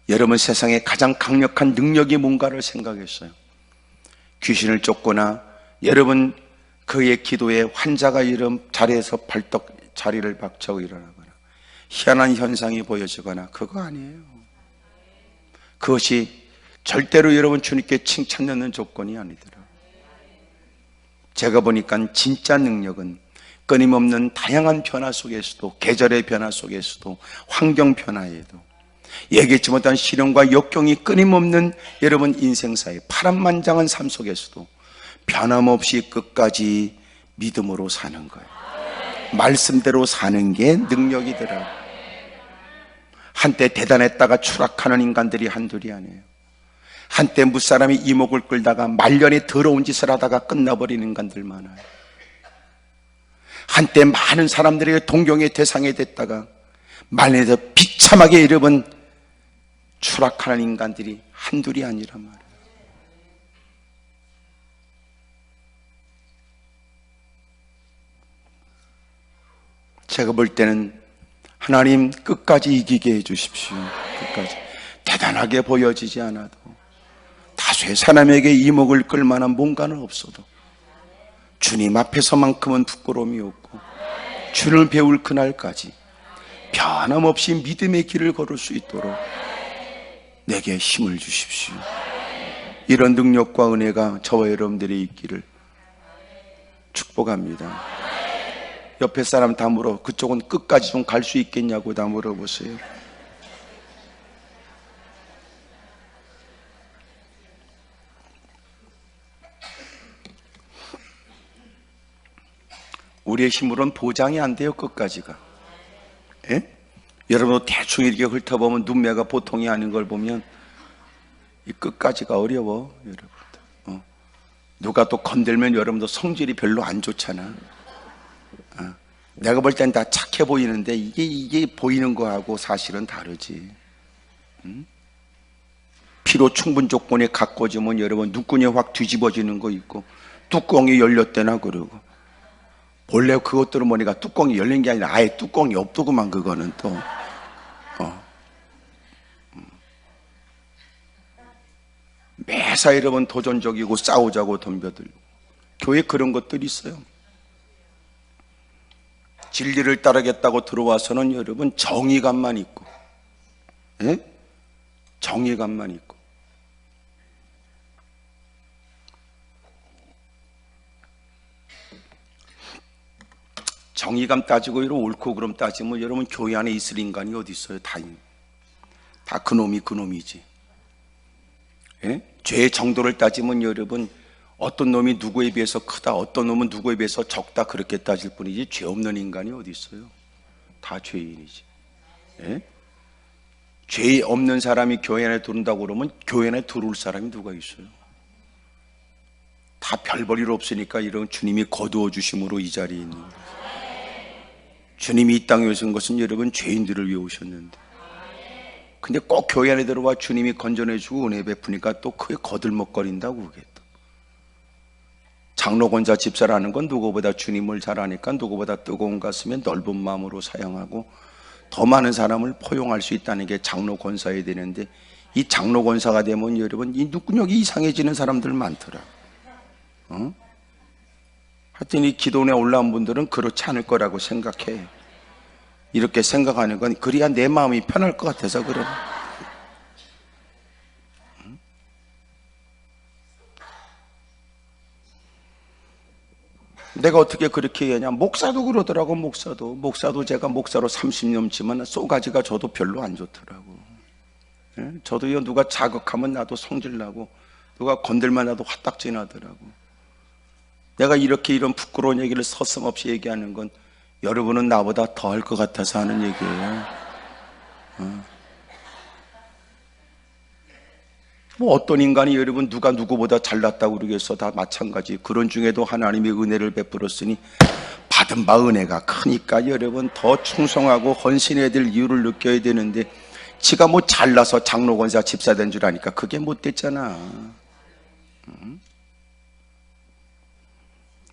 여러분 세상에 가장 강력한 능력이 뭔가를 생각했어요. 귀신을 쫓거나 여러분 그의 기도에 환자가 이런 자리에서 벌떡 자리를 박차고 일어나거나 희한한 현상이 보여지거나 그거 아니에요. 그것이 절대로 여러분 주님께 칭찬받는 조건이 아니더라. 제가 보니까 진짜 능력은 끊임없는 다양한 변화 속에서도, 계절의 변화 속에서도, 환경 변화에도, 예기치 못한 시련과 역경이 끊임없는 여러분 인생사에 파란만장한 삶 속에서도 변함없이 끝까지 믿음으로 사는 거예요. 말씀대로 사는 게 능력이더라. 한때 대단했다가 추락하는 인간들이 한둘이 아니에요. 한때 무사람이 이목을 끌다가 말년에 더러운 짓을 하다가 끝나버리는 인간들 많아요. 한때 많은 사람들에게 동경의 대상이 됐다가 말년에서 비참하게 여러분 추락하는 인간들이 한둘이 아니란 말이에요. 제가 볼 때는 하나님 끝까지 이기게 해주십시오. 끝까지. 대단하게 보여지지 않아도, 다수의 사람에게 이목을 끌 만한 뭔가는 없어도 주님 앞에서만큼은 부끄러움이 없고 주를 배울 그날까지 변함없이 믿음의 길을 걸을 수 있도록 내게 힘을 주십시오. 이런 능력과 은혜가 저와 여러분들이 있기를 축복합니다. 옆에 사람 다 물어. 그쪽은 끝까지 좀 갈 수 있겠냐고 다 물어보세요. 우리의 힘으로는 보장이 안 돼요. 끝까지가. 예? 여러분 대충 이렇게 훑어보면 눈매가 보통이 아닌 걸 보면 이 끝까지가 어려워. 여러분 누가 또 건들면 여러분도 성질이 별로 안 좋잖아. 내가 볼 땐 다 착해 보이는데 이게 보이는 거하고 사실은 다르지. 피로 충분 조건에 가까워지면 여러분 눈구녕이 확 뒤집어지는 거 있고 뚜껑이 열렸대나 그러고, 본래 그것들은 뭐니까 뚜껑이 열린 게 아니라 아예 뚜껑이 없더구만. 그거는 또 매사 여러분 도전적이고 싸우자고 덤벼들고. 교회 그런 것들이 있어요. 진리를 따르겠다고 들어와서는 여러분 정의감만 있고, 예? 정의감만 있고. 정의감 따지고 이런 옳고 그름 따지면 여러분 교회 안에 있을 인간이 어디 있어요? 다 그놈이지. 예? 죄의 정도를 따지면 여러분 어떤 놈이 누구에 비해서 크다, 어떤 놈은 누구에 비해서 적다, 그렇게 따질 뿐이지 죄 없는 인간이 어디 있어요? 다 죄인이지. 예? 죄 없는 사람이 교회 안에 들어온다고 그러면 교회 안에 들어올 사람이 누가 있어요? 다 별 볼 일 없으니까 이런 주님이 거두어 주심으로 이 자리에 있는 거예요. 주님이 이 땅에 오신 것은 여러분 죄인들을 위해 오셨는데, 근데 꼭 교회 안에 들어와 주님이 건져내주고 은혜 베푸니까 또 그게 거들먹거린다고. 그게 또 장로 권사 집사라는 건 누구보다 주님을 잘 아니까 누구보다 뜨거운 가슴에 넓은 마음으로 사용하고 더 많은 사람을 포용할 수 있다는 게 장로 권사여야 되는데, 이 장로 권사가 되면 여러분 이 눈구녕이 이상해지는 사람들 많더라. 하여튼 이 기도원에 올라온 분들은 그렇지 않을 거라고 생각해. 이렇게 생각하는 건 그래야 내 마음이 편할 것 같아서 그래. 내가 어떻게 그렇게 얘기하냐. 목사도 그러더라고. 목사도 제가 목사로 30년 넘지만 쏘가지가 저도 별로 안 좋더라고. 예? 저도요, 누가 자극하면 나도 성질나고 누가 건들면 나도 화딱지 나더라고. 내가 이렇게 이런 부끄러운 얘기를 서슴없이 얘기하는 건 여러분은 나보다 더 할 것 같아서 하는 얘기예요. 뭐 어떤 인간이 여러분 누가 누구보다 잘났다고 그러겠어. 다 마찬가지. 그런 중에도 하나님의 은혜를 베풀었으니 받은 바 은혜가 크니까 여러분 더 충성하고 헌신해야 될 이유를 느껴야 되는데, 지가 뭐 잘나서 장로 권사 집사 된 줄 아니까 그게 못 됐잖아.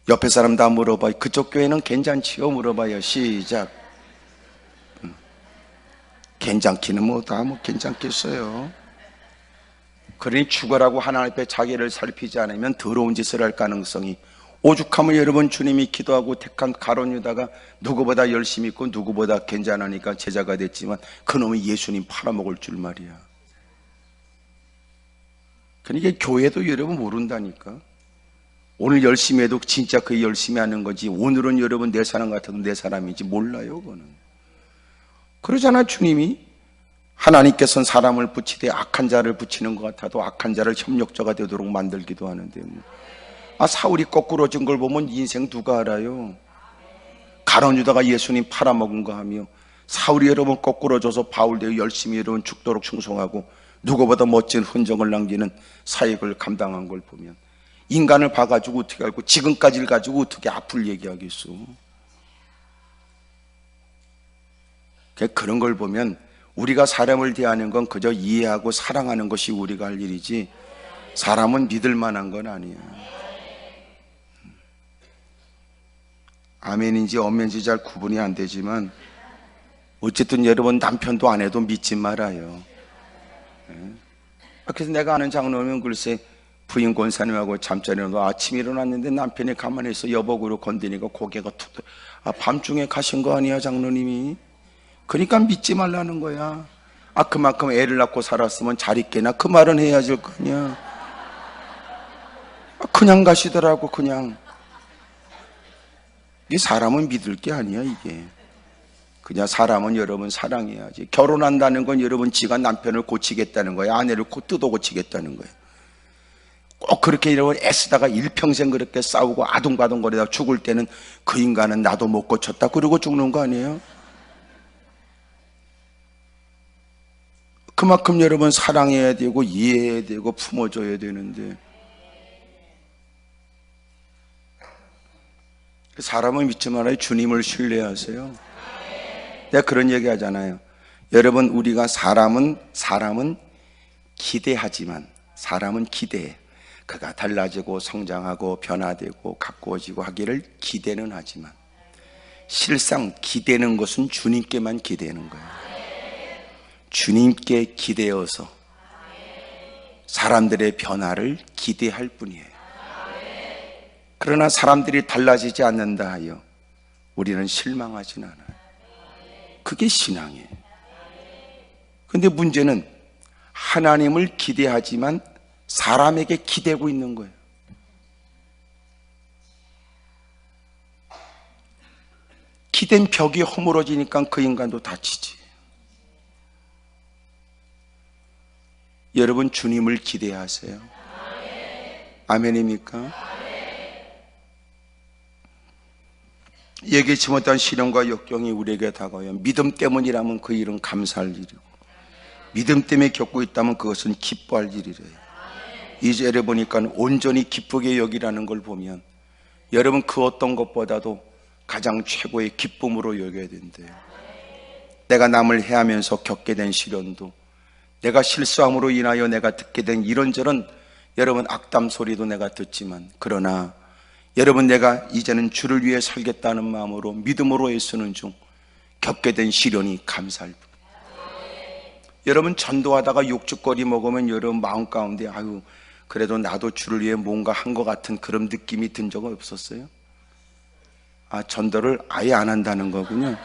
옆에 사람 다 물어봐요. 그쪽 교회는 괜찮지요? 물어봐요. 시작. 괜찮기는 뭐 다 뭐 괜찮겠어요. 그러니 죽어라고 하나님 앞에 자기를 살피지 않으면 더러운 짓을 할 가능성이, 오죽하면 여러분 주님이 기도하고 택한 가룟 유다가 누구보다 열심히 있고 누구보다 괜찮으니까 제자가 됐지만 그놈이 예수님 팔아먹을 줄 말이야. 그러니까 교회도 여러분 모른다니까. 오늘 열심히 해도 진짜 그 열심히 하는 거지, 오늘은 여러분 내 사람 같아도 내 사람인지 몰라요. 그거는 그러잖아. 주님이 하나님께서는 사람을 붙이되 악한 자를 붙이는 것 같아도 악한 자를 협력자가 되도록 만들기도 하는데, 사울이 거꾸로진 걸 보면 인생 누가 알아요? 가룟 유다가 예수님 팔아먹은 거 하며, 사울이 여러분 거꾸로져서 바울되어 열심히 여러분 죽도록 충성하고 누구보다 멋진 흔적을 남기는 사역을 감당한 걸 보면, 인간을 봐가지고 어떻게 알고 지금까지를 가지고 어떻게 앞을 얘기하겠어. 그런 걸 보면 우리가 사람을 대하는 건 그저 이해하고 사랑하는 것이 우리가 할 일이지, 사람은 믿을 만한 건 아니야. 아멘인지 어멘인지 잘 구분이 안 되지만 어쨌든 여러분 남편도 아내도 믿지 말아요. 그래서 내가 아는 장로는 글쎄 부인 권사님하고 잠자리 일어나서 아침에 일어났는데 남편이 가만히 있어 여복으로 건드니까 고개가 툭, 밤중에 가신 거 아니야 장로님이? 그러니까 믿지 말라는 거야. 그만큼 애를 낳고 살았으면 잘 있게나 그 말은 해야 될 거 아니야. 그냥 가시더라고. 그냥. 이 사람은 믿을 게 아니야 이게. 그냥 사람은 여러분 사랑해야지. 결혼한다는 건 여러분 지가 남편을 고치겠다는 거야. 아내를 뜯어 고치겠다는 거야. 꼭 그렇게 여러분 애쓰다가 일평생 그렇게 싸우고 아둥바둥거리다가 죽을 때는 그 인간은 나도 못 고쳤다 그러고 죽는 거 아니에요? 그만큼 여러분 사랑해야 되고 이해해야 되고 품어줘야 되는데, 사람을 믿지 말아요. 주님을 신뢰하세요. 내가 그런 얘기 하잖아요. 여러분, 우리가 사람은 기대하지만, 사람은 기대해. 그가 달라지고 성장하고 변화되고 가꾸어지고 하기를 기대는 하지만, 실상 기대는 것은 주님께만 기대는 거예요. 주님께 기대어서 사람들의 변화를 기대할 뿐이에요. 그러나 사람들이 달라지지 않는다 하여 우리는 실망하진 않아요. 그게 신앙이에요. 근데 문제는 하나님을 기대하지만 사람에게 기대고 있는 거예요. 기댄 벽이 허물어지니까 그 인간도 다치지. 여러분, 주님을 기대하세요. 아멘입니까? 예기치 못한 시련과 역경이 우리에게 다가와요. 믿음 때문이라면 그 일은 감사할 일이고, 믿음 때문에 겪고 있다면 그것은 기뻐할 일이래요. 이 절에 보니까 온전히 기쁘게 여기라는 걸 보면 여러분, 그 어떤 것보다도 가장 최고의 기쁨으로 여겨야 된대요. 내가 남을 해하면서 겪게 된 시련도, 내가 실수함으로 인하여 내가 듣게 된 이런저런 여러분 악담 소리도 내가 듣지만, 그러나 여러분, 내가 이제는 주를 위해 살겠다는 마음으로 믿음으로 애쓰는 중 겪게 된 시련이 감사할 뿐. 여러분, 전도하다가 욕죽거리 먹으면 여러분 마음 가운데 아유, 그래도 나도 주를 위해 뭔가 한 것 같은 그런 느낌이 든 적은 없었어요? 아, 전도를 아예 안 한다는 거군요.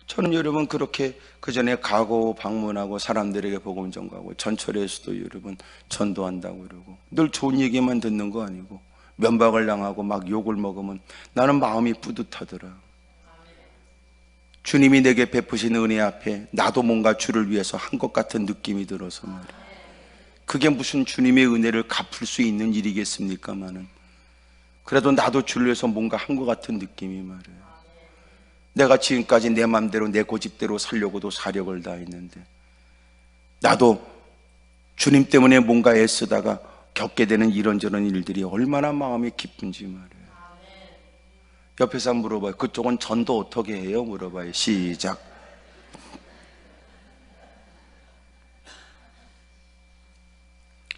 저는 여러분 그렇게 그 전에 가고 방문하고 사람들에게 복음 전가하고 전철에서도 여러분 전도한다고 그러고 늘 좋은 얘기만 듣는 거 아니고 면박을 당하고 막 욕을 먹으면 나는 마음이 뿌듯하더라. 주님이 내게 베푸신 은혜 앞에 나도 뭔가 주를 위해서 한 것 같은 느낌이 들어서 말이에요. 그게 무슨 주님의 은혜를 갚을 수 있는 일이겠습니까마는, 그래도 나도 주를 위해서 뭔가 한 것 같은 느낌이 말이에요. 내가 지금까지 내 맘대로 내 고집대로 살려고도 사력을 다했는데 나도 주님 때문에 뭔가 애쓰다가 겪게 되는 이런저런 일들이 얼마나 마음이 기쁜지 말이에요. 옆에서 한번 물어봐요. 그쪽은 전도 어떻게 해요? 물어봐요. 시작.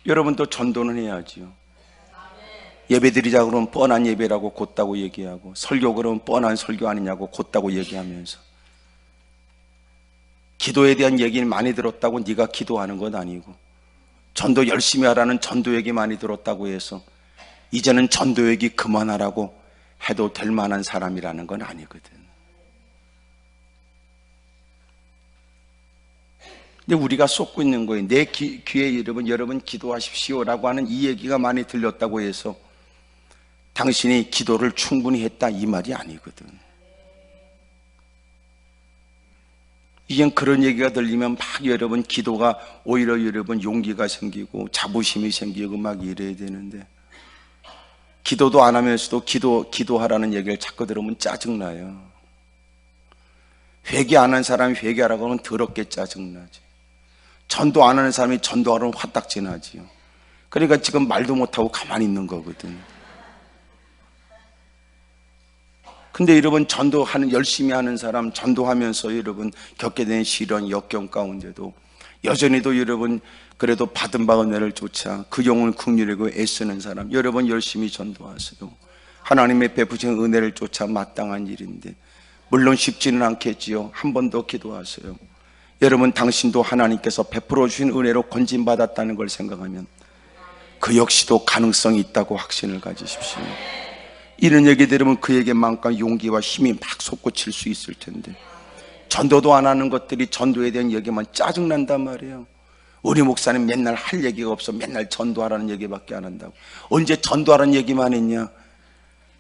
여러분도 전도는 해야지요. 예배 드리자 그러면 뻔한 예배라고 곧다고 얘기하고, 설교 그러면 뻔한 설교 아니냐고 곧다고 얘기하면서, 기도에 대한 얘기를 많이 들었다고 네가 기도하는 건 아니고, 전도 열심히 하라는 전도 얘기 많이 들었다고 해서 이제는 전도 얘기 그만하라고 해도 될 만한 사람이라는 건 아니거든. 근데 우리가 쏟고 있는 거예요. 내 귀에 여러분 기도하십시오라고 하는 이 얘기가 많이 들렸다고 해서 당신이 기도를 충분히 했다 이 말이 아니거든. 이젠 그런 얘기가 들리면 막 여러분 기도가 오히려 여러분 용기가 생기고 자부심이 생기고 막 이래야 되는데, 기도도 안 하면서도 기도하라는 얘기를 자꾸 들으면 짜증나요. 회개 안 하는 사람이 회개하라고 하면 더럽게 짜증나지. 전도 안 하는 사람이 전도하라면 화딱지나지요. 그러니까 지금 말도 못하고 가만히 있는 거거든. 근데 여러분 열심히 하는 사람, 전도하면서 여러분 겪게 된 시련, 역경 가운데도 여전히도 여러분 그래도 받은 바 은혜를 쫓아 그 영혼을 긍휼히고 애쓰는 사람, 여러분 열심히 전도하세요. 하나님의 베푸신 은혜를 쫓아 마땅한 일인데 물론 쉽지는 않겠지요. 한 번 더 기도하세요. 여러분 당신도 하나님께서 베풀어 주신 은혜로 건진받았다는 걸 생각하면 그 역시도 가능성이 있다고 확신을 가지십시오. 이런 얘기 들으면 그에게 마음과 용기와 힘이 막 솟구칠 수 있을 텐데, 전도도 안 하는 것들이 전도에 대한 얘기만 짜증난단 말이에요. 우리 목사님 맨날 할 얘기가 없어. 맨날 전도하라는 얘기밖에 안 한다고. 언제 전도하라는 얘기만 했냐?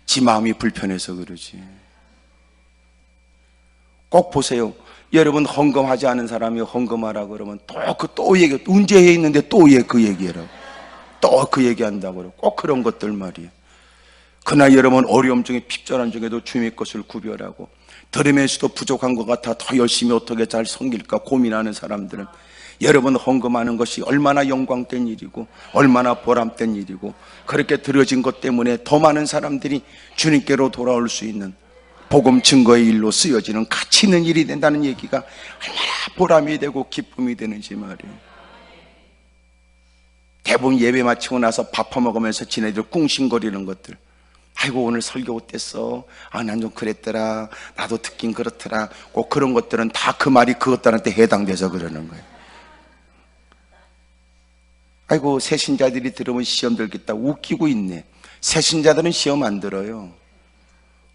지 마음이 불편해서 그러지. 꼭 보세요. 여러분 헌금하지 않은 사람이 헌금하라 그러면 또 얘기, 언제 해 있는데 또 그 얘기해라고, 또 그 얘기한다고 그러고, 꼭 그런 것들 말이에요. 그러나 여러분 어려움 중에 핍절한 중에도 주님의 것을 구별하고 들으면서도 부족한 것 같아 더 열심히 어떻게 잘 섬길까 고민하는 사람들은 여러분 헌금하는 것이 얼마나 영광된 일이고 얼마나 보람된 일이고, 그렇게 드려진 것 때문에 더 많은 사람들이 주님께로 돌아올 수 있는 복음 증거의 일로 쓰여지는 가치 있는 일이 된다는 얘기가 얼마나 보람이 되고 기쁨이 되는지 말이에요. 대부분 예배 마치고 나서 밥 퍼먹으면서 지네들 꿍신거리는 것들, 아이고 오늘 설교 어땠어? 아, 난 좀 그랬더라. 나도 듣긴 그렇더라. 꼭 그런 것들은 다 그 말이 그것들한테 해당돼서 그러는 거예요. 아이고 새신자들이 들으면 시험 들겠다 웃기고 있네. 새신자들은 시험 안 들어요.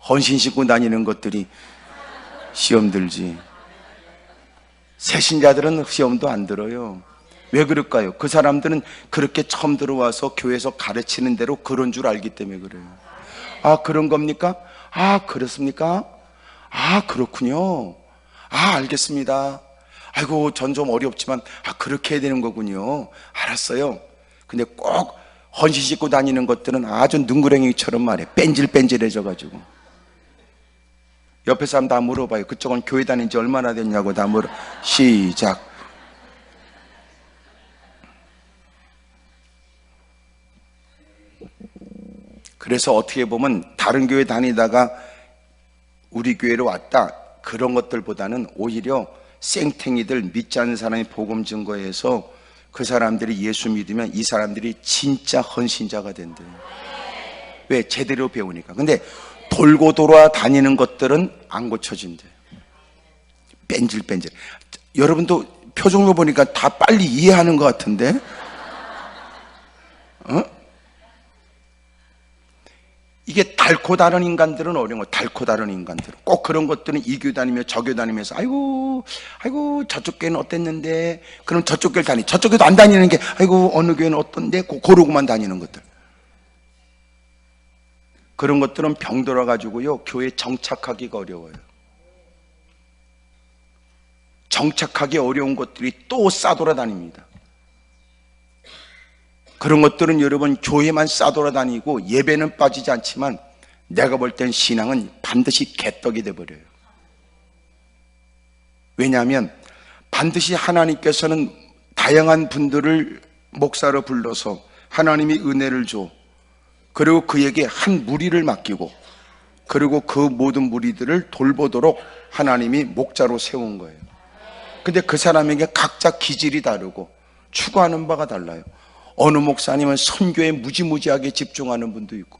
헌신 신고 다니는 것들이 시험 들지, 새신자들은 시험도 안 들어요. 왜 그럴까요? 그 사람들은 그렇게 처음 들어와서 교회에서 가르치는 대로 그런 줄 알기 때문에 그래요. 아, 그런 겁니까? 아, 그렇습니까? 아, 그렇군요. 아, 알겠습니다. 아이고 전 좀 어렵지만 그렇게 해야 되는 거군요. 알았어요. 근데 꼭 헌신 싣고 다니는 것들은 아주 능구렁이처럼 말해 뺀질뺀질해져 가지고 옆에 사람 다 물어봐요. 그쪽은 교회 다닌 지 얼마나 됐냐고 다 물어. 시작. 그래서 어떻게 보면 다른 교회 다니다가 우리 교회로 왔다, 그런 것들보다는 오히려 생탱이들 믿지 않는 사람이 복음 증거해서 그 사람들이 예수 믿으면 이 사람들이 진짜 헌신자가 된대요. 왜? 제대로 배우니까. 근데 돌고 돌아 다니는 것들은 안 고쳐진대요. 뺀질뺀질. 여러분도 표정을 보니까 다 빨리 이해하는 것 같은데? 이게 닳고 다른 인간들은 어려운 거. 닳고 다른 인간들은 꼭 그런 것들은 이 교회 다니며 저 교회 다니면서 아이고 저쪽 교회는 어땠는데, 그럼 저쪽 교회 저쪽 교회도 안 다니는 게 아이고 어느 교회는 어떤데 고르고만 다니는 것들, 그런 것들은 병들어 가지고요 교회에 정착하기가 어려워요. 정착하기 어려운 것들이 또 싸돌아다닙니다. 그런 것들은 여러분 교회만 싸돌아다니고 예배는 빠지지 않지만 내가 볼 땐 신앙은 반드시 개떡이 돼버려요. 왜냐하면 반드시 하나님께서는 다양한 분들을 목사로 불러서 하나님이 은혜를 줘, 그리고 그에게 한 무리를 맡기고, 그리고 그 모든 무리들을 돌보도록 하나님이 목자로 세운 거예요. 근데 그 사람에게 각자 기질이 다르고 추구하는 바가 달라요. 어느 목사님은 선교에 무지무지하게 집중하는 분도 있고,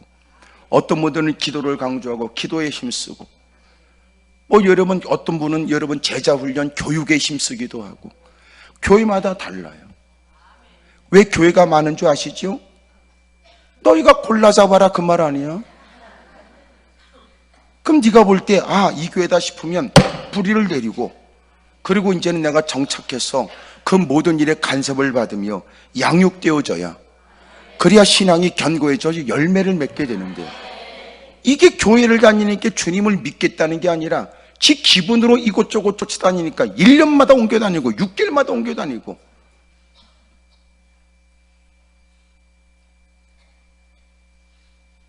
어떤 분들은 기도를 강조하고 기도에 힘쓰고, 여러분 어떤 분은 여러분 제자훈련 교육에 힘쓰기도 하고, 교회마다 달라요. 왜 교회가 많은 줄 아시죠? 너희가 골라 잡아라 그 말 아니야? 그럼 네가 볼 때 이 교회다 싶으면 뿌리를 내리고, 그리고 이제는 내가 정착해서 그 모든 일에 간섭을 받으며 양육되어져야, 그래야 신앙이 견고해져 열매를 맺게 되는데, 이게 교회를 다니니까 주님을 믿겠다는 게 아니라 지 기분으로 이곳저곳 쫓아다니니까 1년마다 옮겨 다니고 6개월마다 옮겨 다니고,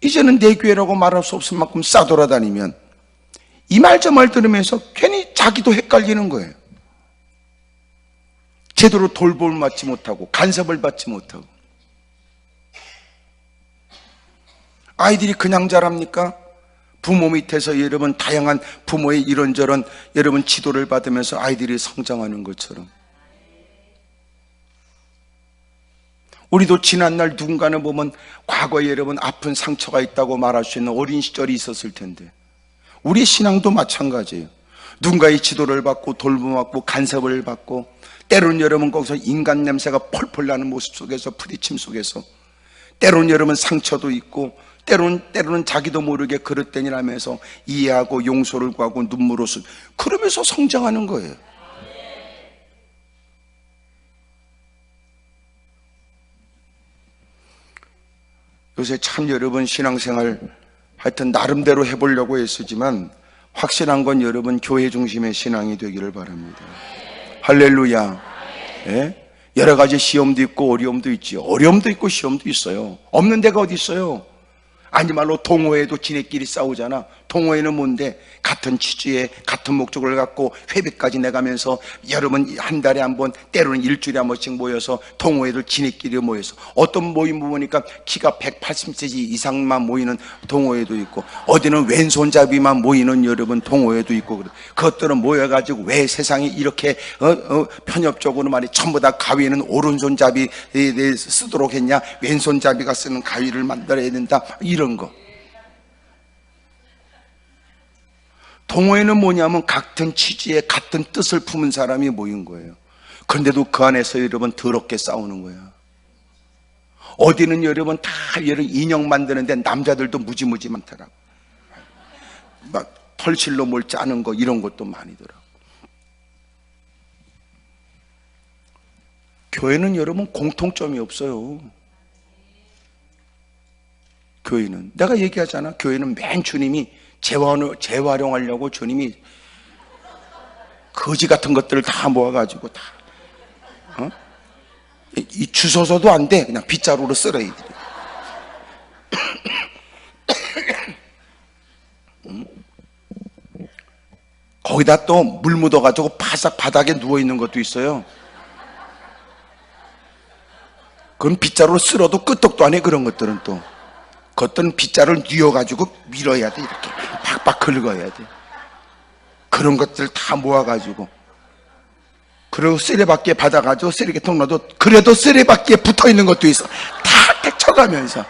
이제는 내 교회라고 말할 수 없을 만큼 싸돌아다니면 이 말 저 말 들으면서 괜히 자기도 헷갈리는 거예요. 제대로 돌봄을 받지 못하고 간섭을 받지 못하고. 아이들이 그냥 자랍니까? 부모 밑에서 여러분 다양한 부모의 이런저런 여러분 지도를 받으면서 아이들이 성장하는 것처럼, 우리도 지난날 누군가는 보면 과거에 여러분 아픈 상처가 있다고 말할 수 있는 어린 시절이 있었을 텐데, 우리 신앙도 마찬가지예요. 누군가의 지도를 받고 돌봄받고 간섭을 받고, 때로는 여러분 거기서 인간 냄새가 펄펄 나는 모습 속에서, 부딪힘 속에서, 때로는 여러분 상처도 있고, 때로는 자기도 모르게 그릇되니라면서 이해하고 용서를 구하고 눈물을 쏟, 그러면서 성장하는 거예요. 요새 참 여러분 신앙생활 하여튼 나름대로 해보려고 애쓰지만 확실한 건 여러분 교회 중심의 신앙이 되기를 바랍니다. 할렐루야. 예? 여러 가지 시험도 있고 어려움도 있지. 어려움도 있고 시험도 있어요. 없는 데가 어디 있어요? 아니 말로 동호회도 지네끼리 싸우잖아. 동호회는 뭔데? 같은 취지에 같은 목적을 갖고 회비까지 내가면서 여러분 한 달에 한 번, 때로는 일주일에 한 번씩 모여서 동호회를 지네끼리 모여서, 어떤 모임 보니까 키가 180cm 이상만 모이는 동호회도 있고, 어디는 왼손잡이만 모이는 여러분 동호회도 있고, 그것들은 모여가지고 왜 세상이 이렇게 편협적으로 말이 전부 다 가위는 오른손잡이 쓰도록 했냐, 왼손잡이가 쓰는 가위를 만들어야 된다, 이런 거. 동호회는 뭐냐면 같은 취지에 같은 뜻을 품은 사람이 모인 거예요. 그런데도 그 안에서 여러분 더럽게 싸우는 거야. 어디는 여러분 다 여러분 인형 만드는데 남자들도 무지무지 많더라고. 막 털실로 뭘 짜는 거 이런 것도 많이더라고. 교회는 여러분 공통점이 없어요. 교회는 내가 얘기하잖아. 교회는 맨 주님이 재활용하려고 주님이 거지 같은 것들을 다 모아가지고 다, 이 주소서도 안 돼. 그냥 빗자루로 쓸어 이들이. 거기다 또 물 묻어가지고 바삭 바닥에 누워 있는 것도 있어요. 그건 빗자루로 쓸어도 끄떡도 안 해. 그런 것들은 또 그것들은 빗자루를 뉘어가지고 밀어야 돼. 이렇게 팍팍 긁어야 돼. 그런 것들 다 모아가지고, 그리고 쓰레받기에 받아가지고 쓰레기통 넣어도 그래도 쓰레받기에 붙어있는 것도 있어. 다 떼쳐가면서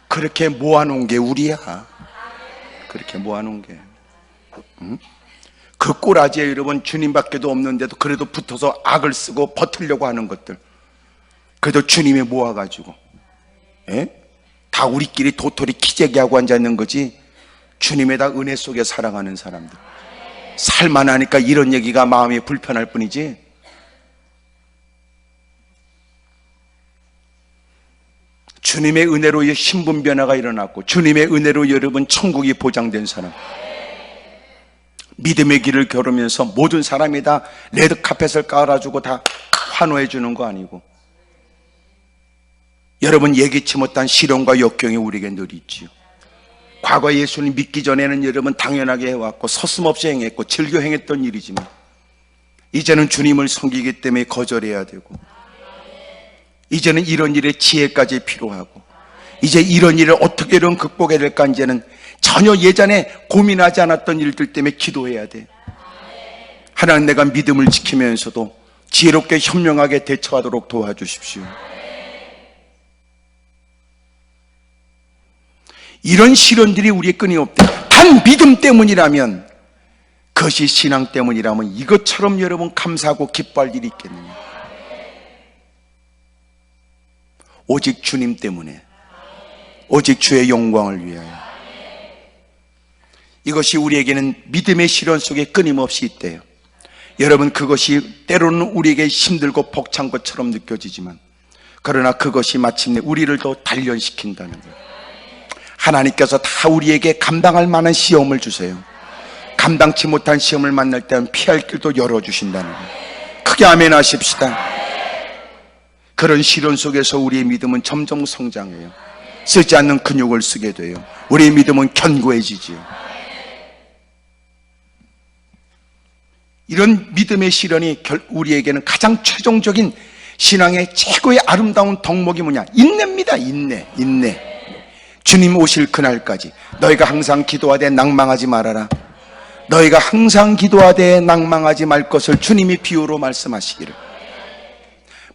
그렇게 모아놓은 게 우리야. 그렇게 모아놓은 게. 그 꼬라지에 여러분 주님밖에도 없는데도 그래도 붙어서 악을 쓰고 버티려고 하는 것들, 그래도 주님이 모아가지고, 다 우리끼리 도토리 키재기하고 앉아있는 거지. 주님의 다 은혜 속에 살아가는 사람들, 살만하니까 이런 얘기가 마음이 불편할 뿐이지. 주님의 은혜로 신분 변화가 일어났고, 주님의 은혜로 여러분 천국이 보장된 사람, 믿음의 길을 걸으면서 모든 사람이 다 레드카펫을 깔아주고 다 환호해 주는 거 아니고, 여러분 예기치 못한 시련과 역경이 우리에게 늘 있지요. 과거 예수님 믿기 전에는 여러분 당연하게 해왔고 서슴없이 행했고 즐겨 행했던 일이지만, 이제는 주님을 섬기기 때문에 거절해야 되고, 이제는 이런 일에 지혜까지 필요하고, 이제 이런 일을 어떻게 극복해야 될까, 이제는 전혀 예전에 고민하지 않았던 일들 때문에 기도해야 돼. 하나님, 내가 믿음을 지키면서도 지혜롭게 현명하게 대처하도록 도와주십시오. 이런 시련들이 우리의 끊임없대. 단 믿음 때문이라면, 그것이 신앙 때문이라면 이것처럼 여러분 감사하고 기뻐할 일이 있겠느냐. 오직 주님 때문에, 오직 주의 영광을 위하여. 이것이 우리에게는 믿음의 시련 속에 끊임없이 있대요. 여러분, 그것이 때로는 우리에게 힘들고 벅찬 것처럼 느껴지지만, 그러나 그것이 마침내 우리를 더 단련시킨다는 거예요. 하나님께서 다 우리에게 감당할 만한 시험을 주세요. 감당치 못한 시험을 만날 때는 피할 길도 열어주신다는 거예요. 크게 아멘 하십시다. 그런 시련 속에서 우리의 믿음은 점점 성장해요. 쓰지 않는 근육을 쓰게 돼요. 우리의 믿음은 견고해지지요. 이런 믿음의 시련이 우리에게는 가장 최종적인 신앙의 최고의 아름다운 덕목이 뭐냐? 인내입니다. 인내. 주님 오실 그날까지 너희가 항상 기도하되 낭망하지 말아라. 너희가 항상 기도하되 낭망하지 말 것을 주님이 비유로 말씀하시기를.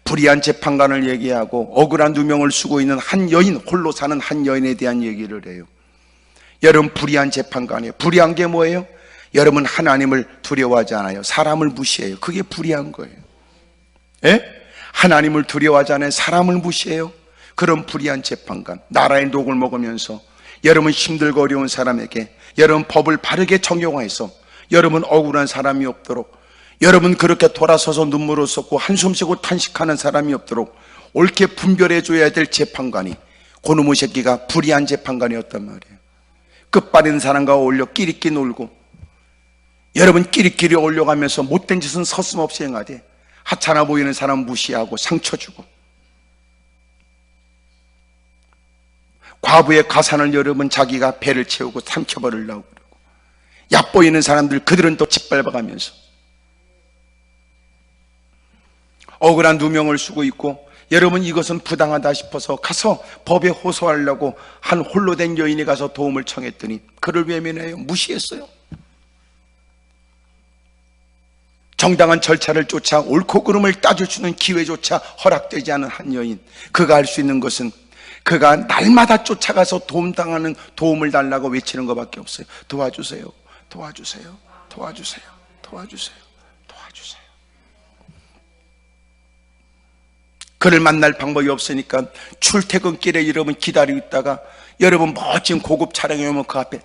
불의한 재판관을 얘기하고 억울한 누명을 쓰고 있는 한 여인, 홀로 사는 한 여인에 대한 얘기를 해요. 여러분, 불의한 재판관이에요. 불의한 게 뭐예요? 여러분, 하나님을 두려워하지 않아요. 사람을 무시해요. 그게 불의한 거예요. 하나님을 두려워하지 않아요. 사람을 무시해요. 그런 불의한 재판관, 나라의 녹을 먹으면서 여러분 힘들고 어려운 사람에게 여러분 법을 바르게 적용해서 여러분 억울한 사람이 없도록, 여러분 그렇게 돌아서서 눈물을 쏟고 한숨 쉬고 탄식하는 사람이 없도록 옳게 분별해 줘야 될 재판관이, 고놈의 새끼가 불의한 재판관이었단 말이에요. 끝발인 사람과 어울려 끼리끼리 놀고, 여러분 끼리끼리 어울려가면서 못된 짓은 서슴없이 행하되 하찮아 보이는 사람 무시하고 상처 주고, 과부의 가산을 여러분 자기가 배를 채우고 삼켜버리려고 그러고, 얕보이는 사람들 그들은 또 짓밟아가면서 억울한 누명을 쓰고 있고, 여러분 이것은 부당하다 싶어서 가서 법에 호소하려고 한 홀로 된 여인이 가서 도움을 청했더니 그를 외면해요. 무시했어요. 정당한 절차를 쫓아 옳고 그름을 따져주는 기회조차 허락되지 않은 한 여인, 그가 할 수 있는 것은 그가 날마다 쫓아가서 도움을 달라고 외치는 것밖에 없어요. 도와주세요, 도와주세요, 도와주세요, 도와주세요, 도와주세요. 그를 만날 방법이 없으니까 출퇴근길에 여러분 기다리고 있다가 여러분 멋진 고급 차량이 오면 그 앞에,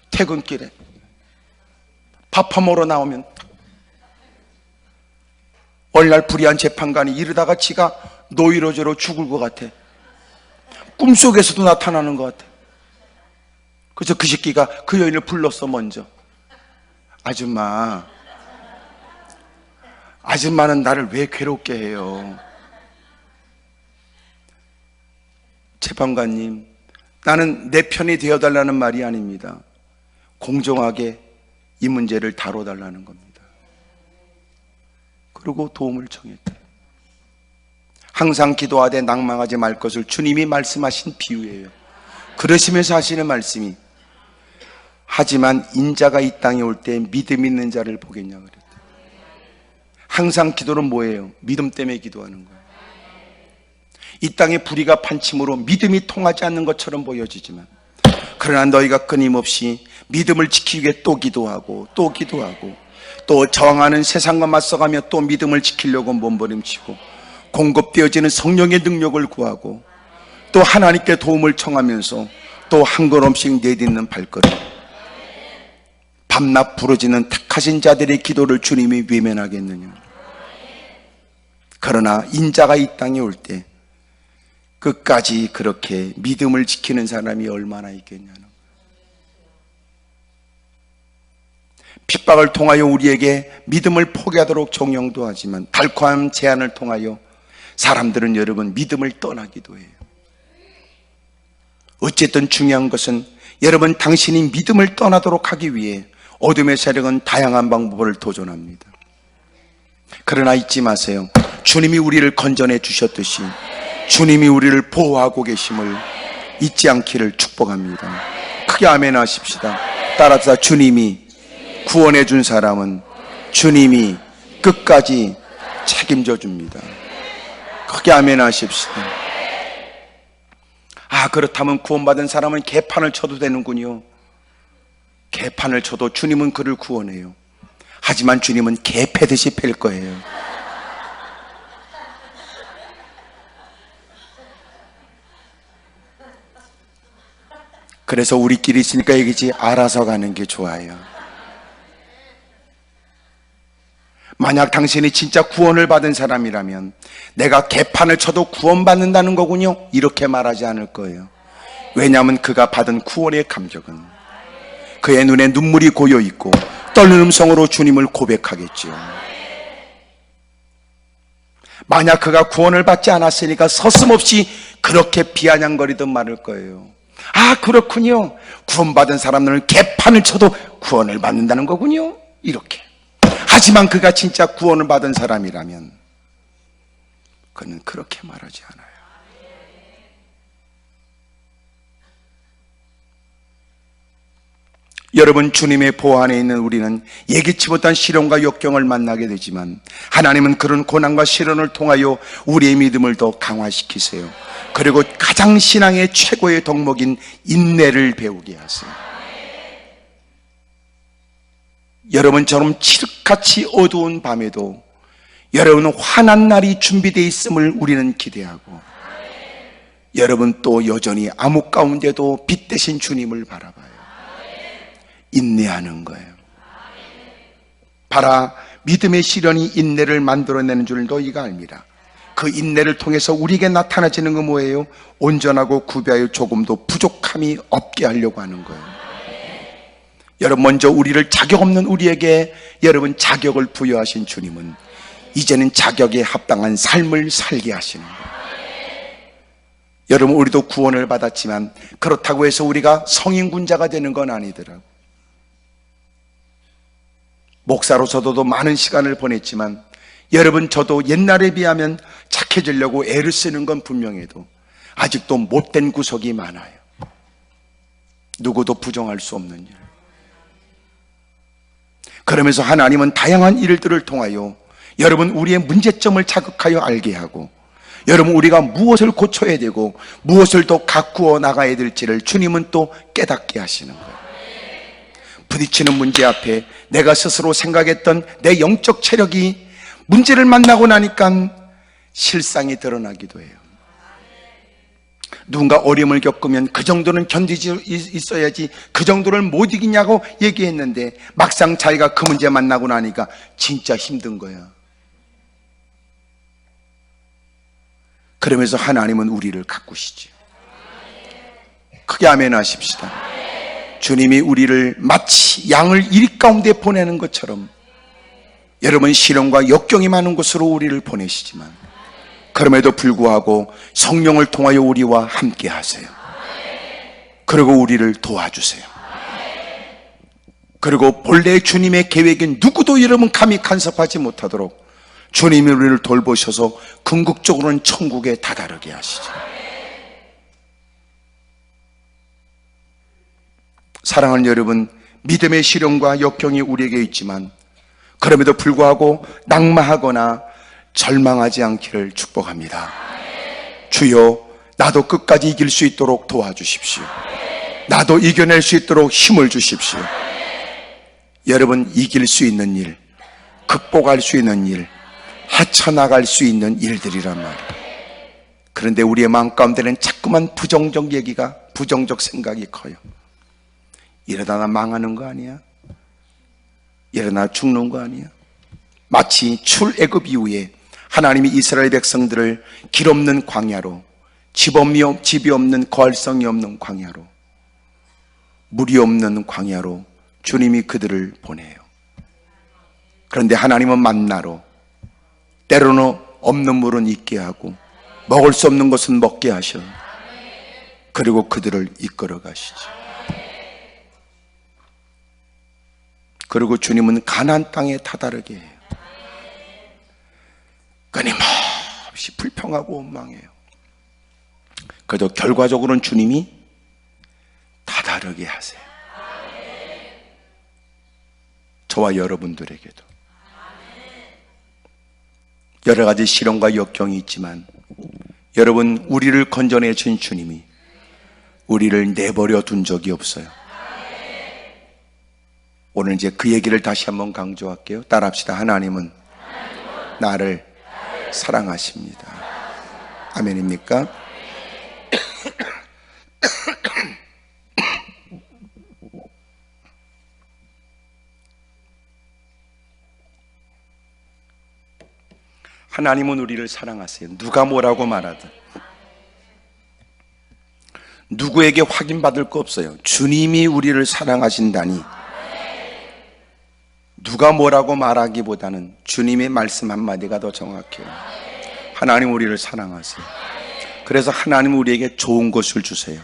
퇴근길에 밥 먹으러 나오면 어느 날 불의한 재판관이 이러다가 지가 노이로제로 죽을 것 같아. 꿈속에서도 나타나는 것 같아. 그래서 그 새끼가 그 여인을 불렀어. 먼저, 아줌마는 나를 왜 괴롭게 해요? 재판관님, 나는 내 편이 되어달라는 말이 아닙니다. 공정하게 이 문제를 다뤄달라는 겁니다. 그리고 도움을 청했다. 항상 기도하되 낭망하지 말 것을 주님이 말씀하신 비유예요. 그러시면서 하시는 말씀이, 하지만 인자가 이 땅에 올 때 믿음 있는 자를 보겠냐 그랬다. 항상 기도는 뭐예요? 믿음 때문에 기도하는 거예요. 이 땅에 불의가 판침으로 믿음이 통하지 않는 것처럼 보여지지만, 그러나 너희가 끊임없이 믿음을 지키기 위해 또 기도하고 또 기도하고 또 저항하는 세상과 맞서가며 또 믿음을 지키려고 몸부림치고 공급되어지는 성령의 능력을 구하고 또 하나님께 도움을 청하면서 또 한 걸음씩 내딛는 발걸음, 밤낮 부러지는 택하신 자들의 기도를 주님이 외면하겠느냐? 그러나 인자가 이 땅에 올 때 끝까지 그렇게 믿음을 지키는 사람이 얼마나 있겠냐는 거예요. 핍박을 통하여 우리에게 믿음을 포기하도록 종용도 하지만 달콤한 제안을 통하여 사람들은 여러분 믿음을 떠나기도 해요. 어쨌든 중요한 것은 여러분 당신이 믿음을 떠나도록 하기 위해 어둠의 세력은 다양한 방법을 도전합니다. 그러나 잊지 마세요. 주님이 우리를 건져내 주셨듯이 주님이 우리를 보호하고 계심을 잊지 않기를 축복합니다. 크게 아멘 하십시다. 따라서 주님이 구원해 준 사람은 주님이 끝까지 책임져 줍니다. 크게 아멘 하십시다. 그렇다면 구원받은 사람은 개판을 쳐도 되는군요. 개판을 쳐도 주님은 그를 구원해요. 하지만 주님은 개 패듯이 팰 거예요. 그래서 우리끼리 있으니까 얘기지, 알아서 가는 게 좋아요. 만약 당신이 진짜 구원을 받은 사람이라면 내가 개판을 쳐도 구원받는다는 거군요, 이렇게 말하지 않을 거예요. 왜냐하면 그가 받은 구원의 감격은 그의 눈에 눈물이 고여있고 떨리는 음성으로 주님을 고백하겠죠. 만약 그가 구원을 받지 않았으니까 서슴없이 그렇게 비아냥거리듯 말할 거예요. 그렇군요, 구원받은 사람들은 개판을 쳐도 구원을 받는다는 거군요, 이렇게. 하지만 그가 진짜 구원을 받은 사람이라면 그는 그렇게 말하지 않아요. 여러분, 주님의 보호 안에 있는 우리는 예기치 못한 시련과 역경을 만나게 되지만 하나님은 그런 고난과 시련을 통하여 우리의 믿음을 더 강화시키세요. 그리고 가장 신앙의 최고의 덕목인 인내를 배우게 하세요. 여러분처럼 칠흑같이 어두운 밤에도 여러분은 환한 날이 준비되어 있음을 우리는 기대하고, 여러분 또 여전히 암흑 가운데도 빛 대신 주님을 바라봐요. 인내하는 거예요. 봐라, 믿음의 시련이 인내를 만들어내는 줄 너희가 압니다. 그 인내를 통해서 우리에게 나타나지는 건 뭐예요? 온전하고 구비하여 조금도 부족함이 없게 하려고 하는 거예요. 여러분, 먼저 우리를 자격 없는 우리에게 여러분 자격을 부여하신 주님은 이제는 자격에 합당한 삶을 살게 하시는 거예요. 여러분, 우리도 구원을 받았지만 그렇다고 해서 우리가 성인군자가 되는 건 아니더라고. 목사로서도 많은 시간을 보냈지만 여러분, 저도 옛날에 비하면 착해지려고 애를 쓰는 건 분명해도 아직도 못된 구석이 많아요. 누구도 부정할 수 없는 일. 그러면서 하나님은 다양한 일들을 통하여 여러분, 우리의 문제점을 자극하여 알게 하고, 여러분, 우리가 무엇을 고쳐야 되고 무엇을 더 가꾸어 나가야 될지를 주님은 또 깨닫게 하시는 거예요. 부딪히는 문제 앞에 내가 스스로 생각했던 내 영적 체력이 문제를 만나고 나니까 실상이 드러나기도 해요. 누군가 어려움을 겪으면 그 정도는 견디지 있어야지, 그 정도를 못 이기냐고 얘기했는데 막상 자기가 그 문제 만나고 나니까 진짜 힘든 거야. 그러면서 하나님은 우리를 가꾸시지. 크게 아멘 하십시다. 주님이 우리를 마치 양을 이리 가운데 보내는 것처럼 여러분, 시련과 역경이 많은 곳으로 우리를 보내시지만 그럼에도 불구하고 성령을 통하여 우리와 함께 하세요. 그리고 우리를 도와주세요. 그리고 본래 주님의 계획인 누구도 여러분 감히 간섭하지 못하도록 주님이 우리를 돌보셔서 궁극적으로는 천국에 다다르게 하시죠. 사랑하는 여러분, 믿음의 시련과 역경이 우리에게 있지만 그럼에도 불구하고 낙마하거나 절망하지 않기를 축복합니다. 주여, 나도 끝까지 이길 수 있도록 도와주십시오. 나도 이겨낼 수 있도록 힘을 주십시오. 여러분, 이길 수 있는 일, 극복할 수 있는 일, 헤쳐나갈 수 있는 일들이란 말이에요. 그런데 우리의 마음 가운데는 자꾸만 부정적 얘기가, 부정적 생각이 커요. 이러다 나 망하는 거 아니야? 이러다 나 죽는 거 아니야? 마치 출애굽 이후에 하나님이 이스라엘 백성들을 길 없는 광야로, 집이 없는, 거할성이 없는 광야로, 물이 없는 광야로 주님이 그들을 보내요. 그런데 하나님은 만나로, 때로는 없는 물은 있게 하고 먹을 수 없는 것은 먹게 하셔. 그리고 그들을 이끌어 가시죠. 그리고 주님은 가나안 땅에 다다르게 해요. 끊임없이 불평하고 원망해요. 그래도 결과적으로는 주님이 다다르게 하세요. 저와 여러분들에게도 여러 가지 시련과 역경이 있지만 여러분, 우리를 건져내 준 주님이 우리를 내버려 둔 적이 없어요. 오늘 이제 그 얘기를 다시 한번 강조할게요. 따라합시다. 하나님은 나를 사랑하십니다. 아멘입니까? 하나님은 우리를 사랑하세요. 누가 뭐라고 말하든 누구에게 확인받을 거 없어요. 주님이 우리를 사랑하신다니 누가 뭐라고 말하기보다는 주님의 말씀 한마디가 더 정확해요. 하나님 우리를 사랑하세요. 그래서 하나님 우리에게 좋은 것을 주세요.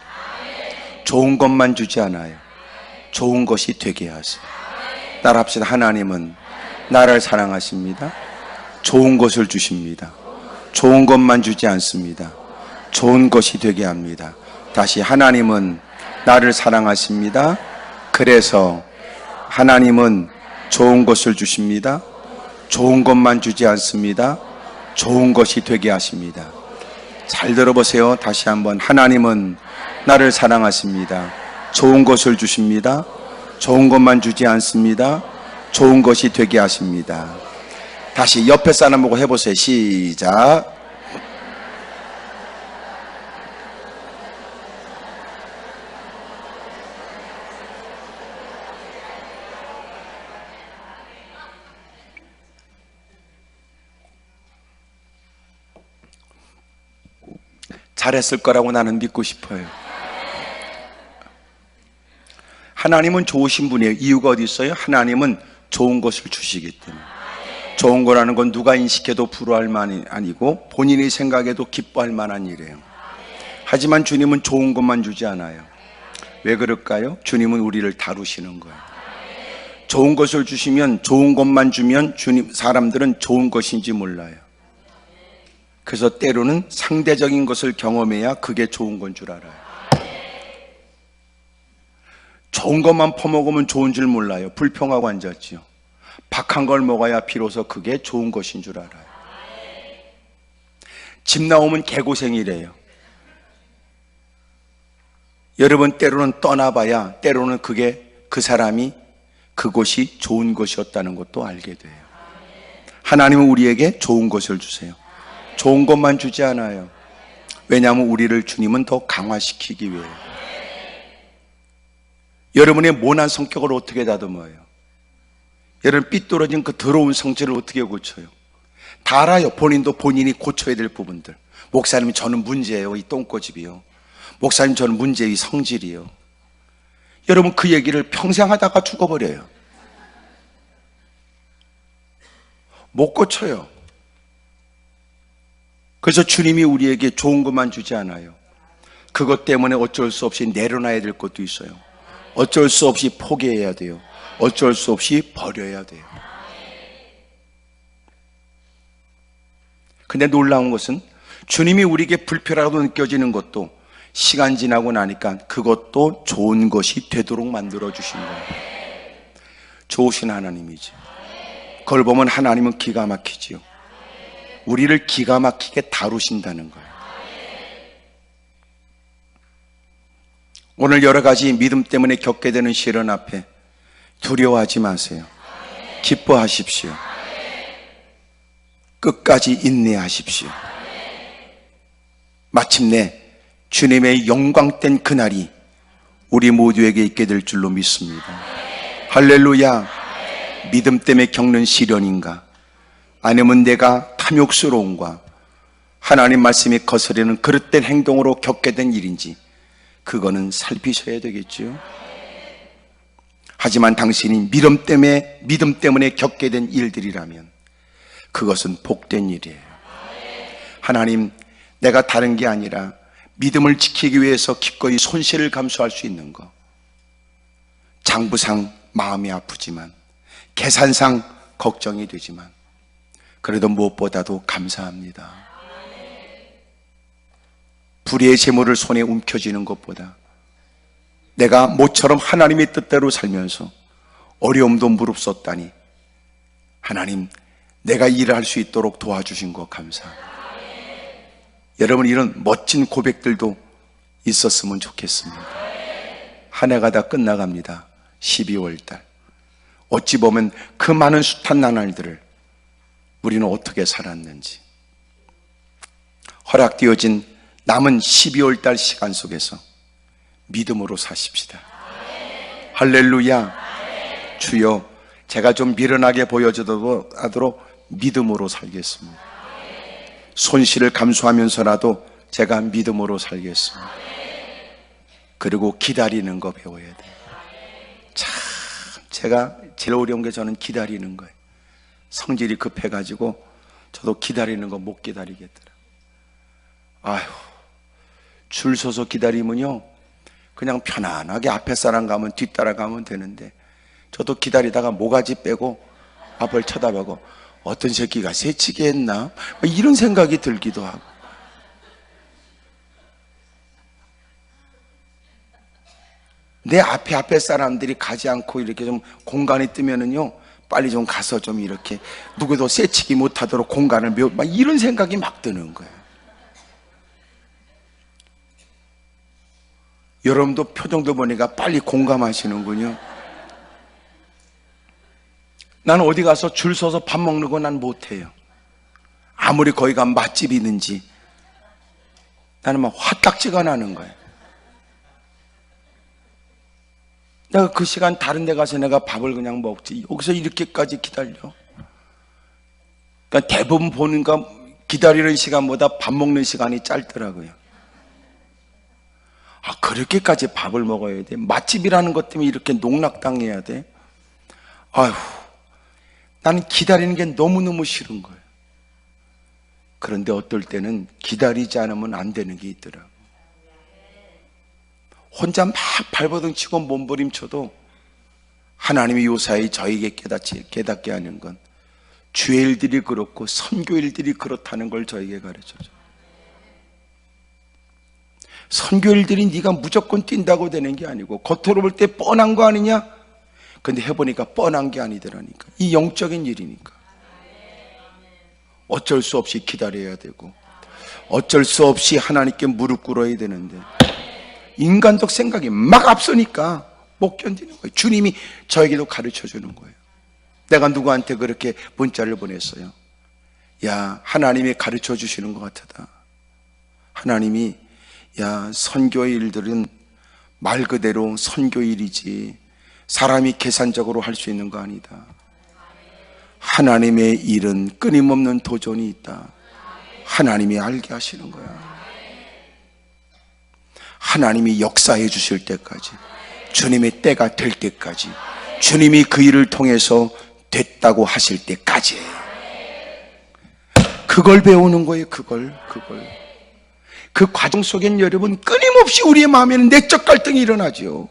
좋은 것만 주지 않아요. 좋은 것이 되게 하세요. 따라합시다. 하나님은 나를 사랑하십니다. 좋은 것을 주십니다. 좋은 것만 주지 않습니다. 좋은 것이 되게 합니다. 다시, 하나님은 나를 사랑하십니다. 그래서 하나님은 좋은 것을 주십니다. 좋은 것만 주지 않습니다. 좋은 것이 되게 하십니다. 잘 들어보세요. 다시 한번. 하나님은 나를 사랑하십니다. 좋은 것을 주십니다. 좋은 것만 주지 않습니다. 좋은 것이 되게 하십니다. 다시 옆에 사람 보고 해보세요. 시작. 잘했을 거라고 나는 믿고 싶어요. 하나님은 좋으신 분이에요. 이유가 어디 있어요? 하나님은 좋은 것을 주시기 때문에. 좋은 거라는 건 누가 인식해도 불효할 만이 아니고 본인이 생각해도 기뻐할 만한 일이에요. 하지만 주님은 좋은 것만 주지 않아요. 왜 그럴까요? 주님은 우리를 다루시는 거예요. 좋은 것을 주시면, 좋은 것만 주면 사람들은 좋은 것인지 몰라요. 그래서 때로는 상대적인 것을 경험해야 그게 좋은 건 줄 알아요. 좋은 것만 퍼먹으면 좋은 줄 몰라요. 불평하고 앉았지요. 박한 걸 먹어야 비로소 그게 좋은 것인 줄 알아요. 집 나오면 개고생이래요. 여러분, 때로는 떠나봐야 때로는 그 사람이 그곳이 좋은 것이었다는 것도 알게 돼요. 하나님은 우리에게 좋은 것을 주세요. 좋은 것만 주지 않아요. 왜냐하면 우리를 주님은 더 강화시키기 위해요. 여러분의 모난 성격을 어떻게 다듬어요? 여러분, 삐뚤어진 그 더러운 성질을 어떻게 고쳐요? 다 알아요. 본인도 본인이 고쳐야 될 부분들. 목사님, 저는 문제예요, 이 똥꼬집이요. 목사님, 저는 문제예요, 이 성질이요. 여러분, 그 얘기를 평생 하다가 죽어버려요. 못 고쳐요. 그래서 주님이 우리에게 좋은 것만 주지 않아요. 그것 때문에 어쩔 수 없이 내려놔야 될 것도 있어요. 어쩔 수 없이 포기해야 돼요. 어쩔 수 없이 버려야 돼요. 근데 놀라운 것은 주님이 우리에게 불편하다고 느껴지는 것도 시간 지나고 나니까 그것도 좋은 것이 되도록 만들어 주신 거예요. 좋으신 하나님이지. 그걸 보면 하나님은 기가 막히지요. 우리를 기가 막히게 다루신다는 거예요. 오늘 여러 가지 믿음 때문에 겪게 되는 시련 앞에 두려워하지 마세요. 기뻐하십시오. 끝까지 인내하십시오. 마침내 주님의 영광된 그날이 우리 모두에게 있게 될 줄로 믿습니다. 할렐루야. 믿음 때문에 겪는 시련인가, 아니면 내가 탐욕스러움과 하나님 말씀이 거스르는 그릇된 행동으로 겪게 된 일인지, 그거는 살피셔야 되겠죠. 하지만 당신이 믿음 때문에 겪게 된 일들이라면 그것은 복된 일이에요. 하나님, 내가 다른 게 아니라 믿음을 지키기 위해서 기꺼이 손실을 감수할 수 있는 것, 장부상 마음이 아프지만, 계산상 걱정이 되지만, 그래도 무엇보다도 감사합니다. 불의의 재물을 손에 움켜쥐는 것보다 내가 모처럼 하나님의 뜻대로 살면서 어려움도 무릅썼다니, 하나님, 내가 일을 할 수 있도록 도와주신 것 감사합니다. 여러분, 이런 멋진 고백들도 있었으면 좋겠습니다. 한 해가 다 끝나갑니다. 12월 달. 어찌 보면 그 많은 숱한 나날들을 우리는 어떻게 살았는지, 허락되어진 남은 12월 달 시간 속에서 믿음으로 사십시다. 할렐루야. 주여, 제가 좀 미련하게 보여져도 하도록 믿음으로 살겠습니다. 손실을 감수하면서라도 제가 믿음으로 살겠습니다. 그리고 기다리는 거 배워야 돼요. 참, 제가 제일 어려운 게 저는 기다리는 거예요. 성질이 급해가지고 저도 기다리는 거 못 기다리겠더라. 아휴, 줄 서서 기다리면요, 그냥 편안하게 앞에 사람 가면 뒤따라가면 되는데, 저도 기다리다가 모가지 빼고 앞을 쳐다보고 어떤 새끼가 새치기 했나? 이런 생각이 들기도 하고. 내 앞에 사람들이 가지 않고 이렇게 좀 공간이 뜨면은요, 빨리 좀 가서 좀 이렇게 누구도 새치기 못하도록 공간을 막 이런 생각이 막 드는 거예요. 여러분도 표정도 보니까 빨리 공감하시는군요. 나는 어디 가서 줄 서서 밥 먹는 거 난 못해요. 아무리 거기가 맛집이 있는지 나는 막 화딱지가 나는 거예요. 내가 그 시간 다른 데 가서 내가 밥을 그냥 먹지, 여기서 이렇게까지 기다려? 그러니까 대부분 보니까 기다리는 시간보다 밥 먹는 시간이 짧더라고요. 아, 그렇게까지 밥을 먹어야 돼? 맛집이라는 것 때문에 이렇게 농락당해야 돼? 아휴, 나는 기다리는 게 너무너무 싫은 거예요. 그런데 어떨 때는 기다리지 않으면 안 되는 게 있더라고. 혼자 막 발버둥 치고 몸부림쳐도 하나님이 요사이 저에게 깨닫게 하는 건 주의 일들이 그렇고 선교 일들이 그렇다는 걸 저에게 가르쳐줘. 선교 일들이 네가 무조건 뛴다고 되는 게 아니고, 겉으로 볼 때 뻔한 거 아니냐? 근데 해보니까 뻔한 게 아니더라니까. 이 영적인 일이니까 어쩔 수 없이 기다려야 되고, 어쩔 수 없이 하나님께 무릎 꿇어야 되는데 인간적 생각이 막 앞서니까 못 견디는 거예요. 주님이 저에게도 가르쳐 주는 거예요. 내가 누구한테 그렇게 문자를 보냈어요. 야, 하나님이 가르쳐 주시는 것 같다. 하나님이, 야, 선교의 일들은 말 그대로 선교일이지 사람이 계산적으로 할 수 있는 거 아니다. 하나님의 일은 끊임없는 도전이 있다. 하나님이 알게 하시는 거야. 하나님이 역사해 주실 때까지, 주님의 때가 될 때까지, 주님이 그 일을 통해서 됐다고 하실 때까지예요. 그걸 배우는 거예요. 그걸. 그 과정 속엔 여러분 끊임없이 우리의 마음에는 내적 갈등이 일어나죠.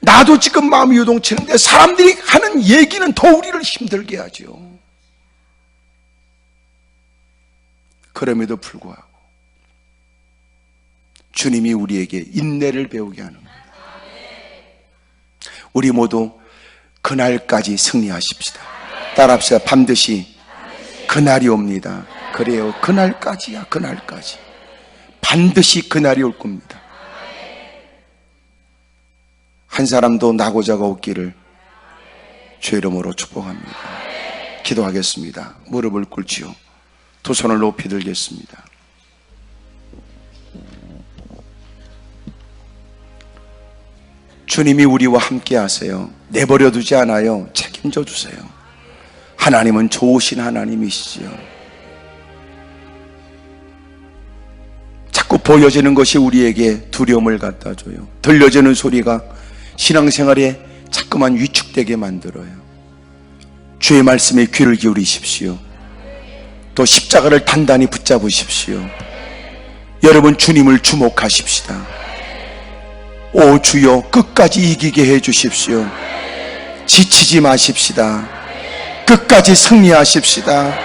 나도 지금 마음이 요동치는데 사람들이 하는 얘기는 더 우리를 힘들게 하죠. 그럼에도 불구하고 주님이 우리에게 인내를 배우게 하는 거예요. 우리 모두 그날까지 승리하십시다. 따라합시다. 반드시 그날이 옵니다. 그래요. 그날까지야. 그날까지. 반드시 그날이 올 겁니다. 한 사람도 나고자가 없기를 주의 이름으로 축복합니다. 기도하겠습니다. 무릎을 꿇지요. 두 손을 높이 들겠습니다. 주님이 우리와 함께 하세요. 내버려 두지 않아요. 책임져 주세요. 하나님은 좋으신 하나님이시지요. 자꾸 보여지는 것이 우리에게 두려움을 갖다 줘요. 들려지는 소리가 신앙생활에 자꾸만 위축되게 만들어요. 주의 말씀에 귀를 기울이십시오. 또 십자가를 단단히 붙잡으십시오. 여러분, 주님을 주목하십시다. 오 주여, 끝까지 이기게 해 주십시오. 지치지 마십시다. 끝까지 승리하십시다.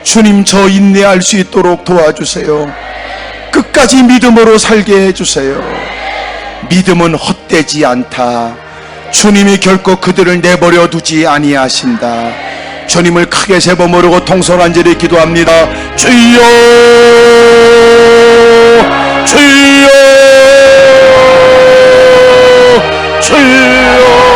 주님, 저 인내할 수 있도록 도와주세요. 끝까지 믿음으로 살게 해주세요. 믿음은 헛되지 않다. 주님이 결코 그들을 내버려 두지 아니하신다. 주님을 크게 세 번 모르고 통성한절히 기도합니다. 주여, 주여, 주여.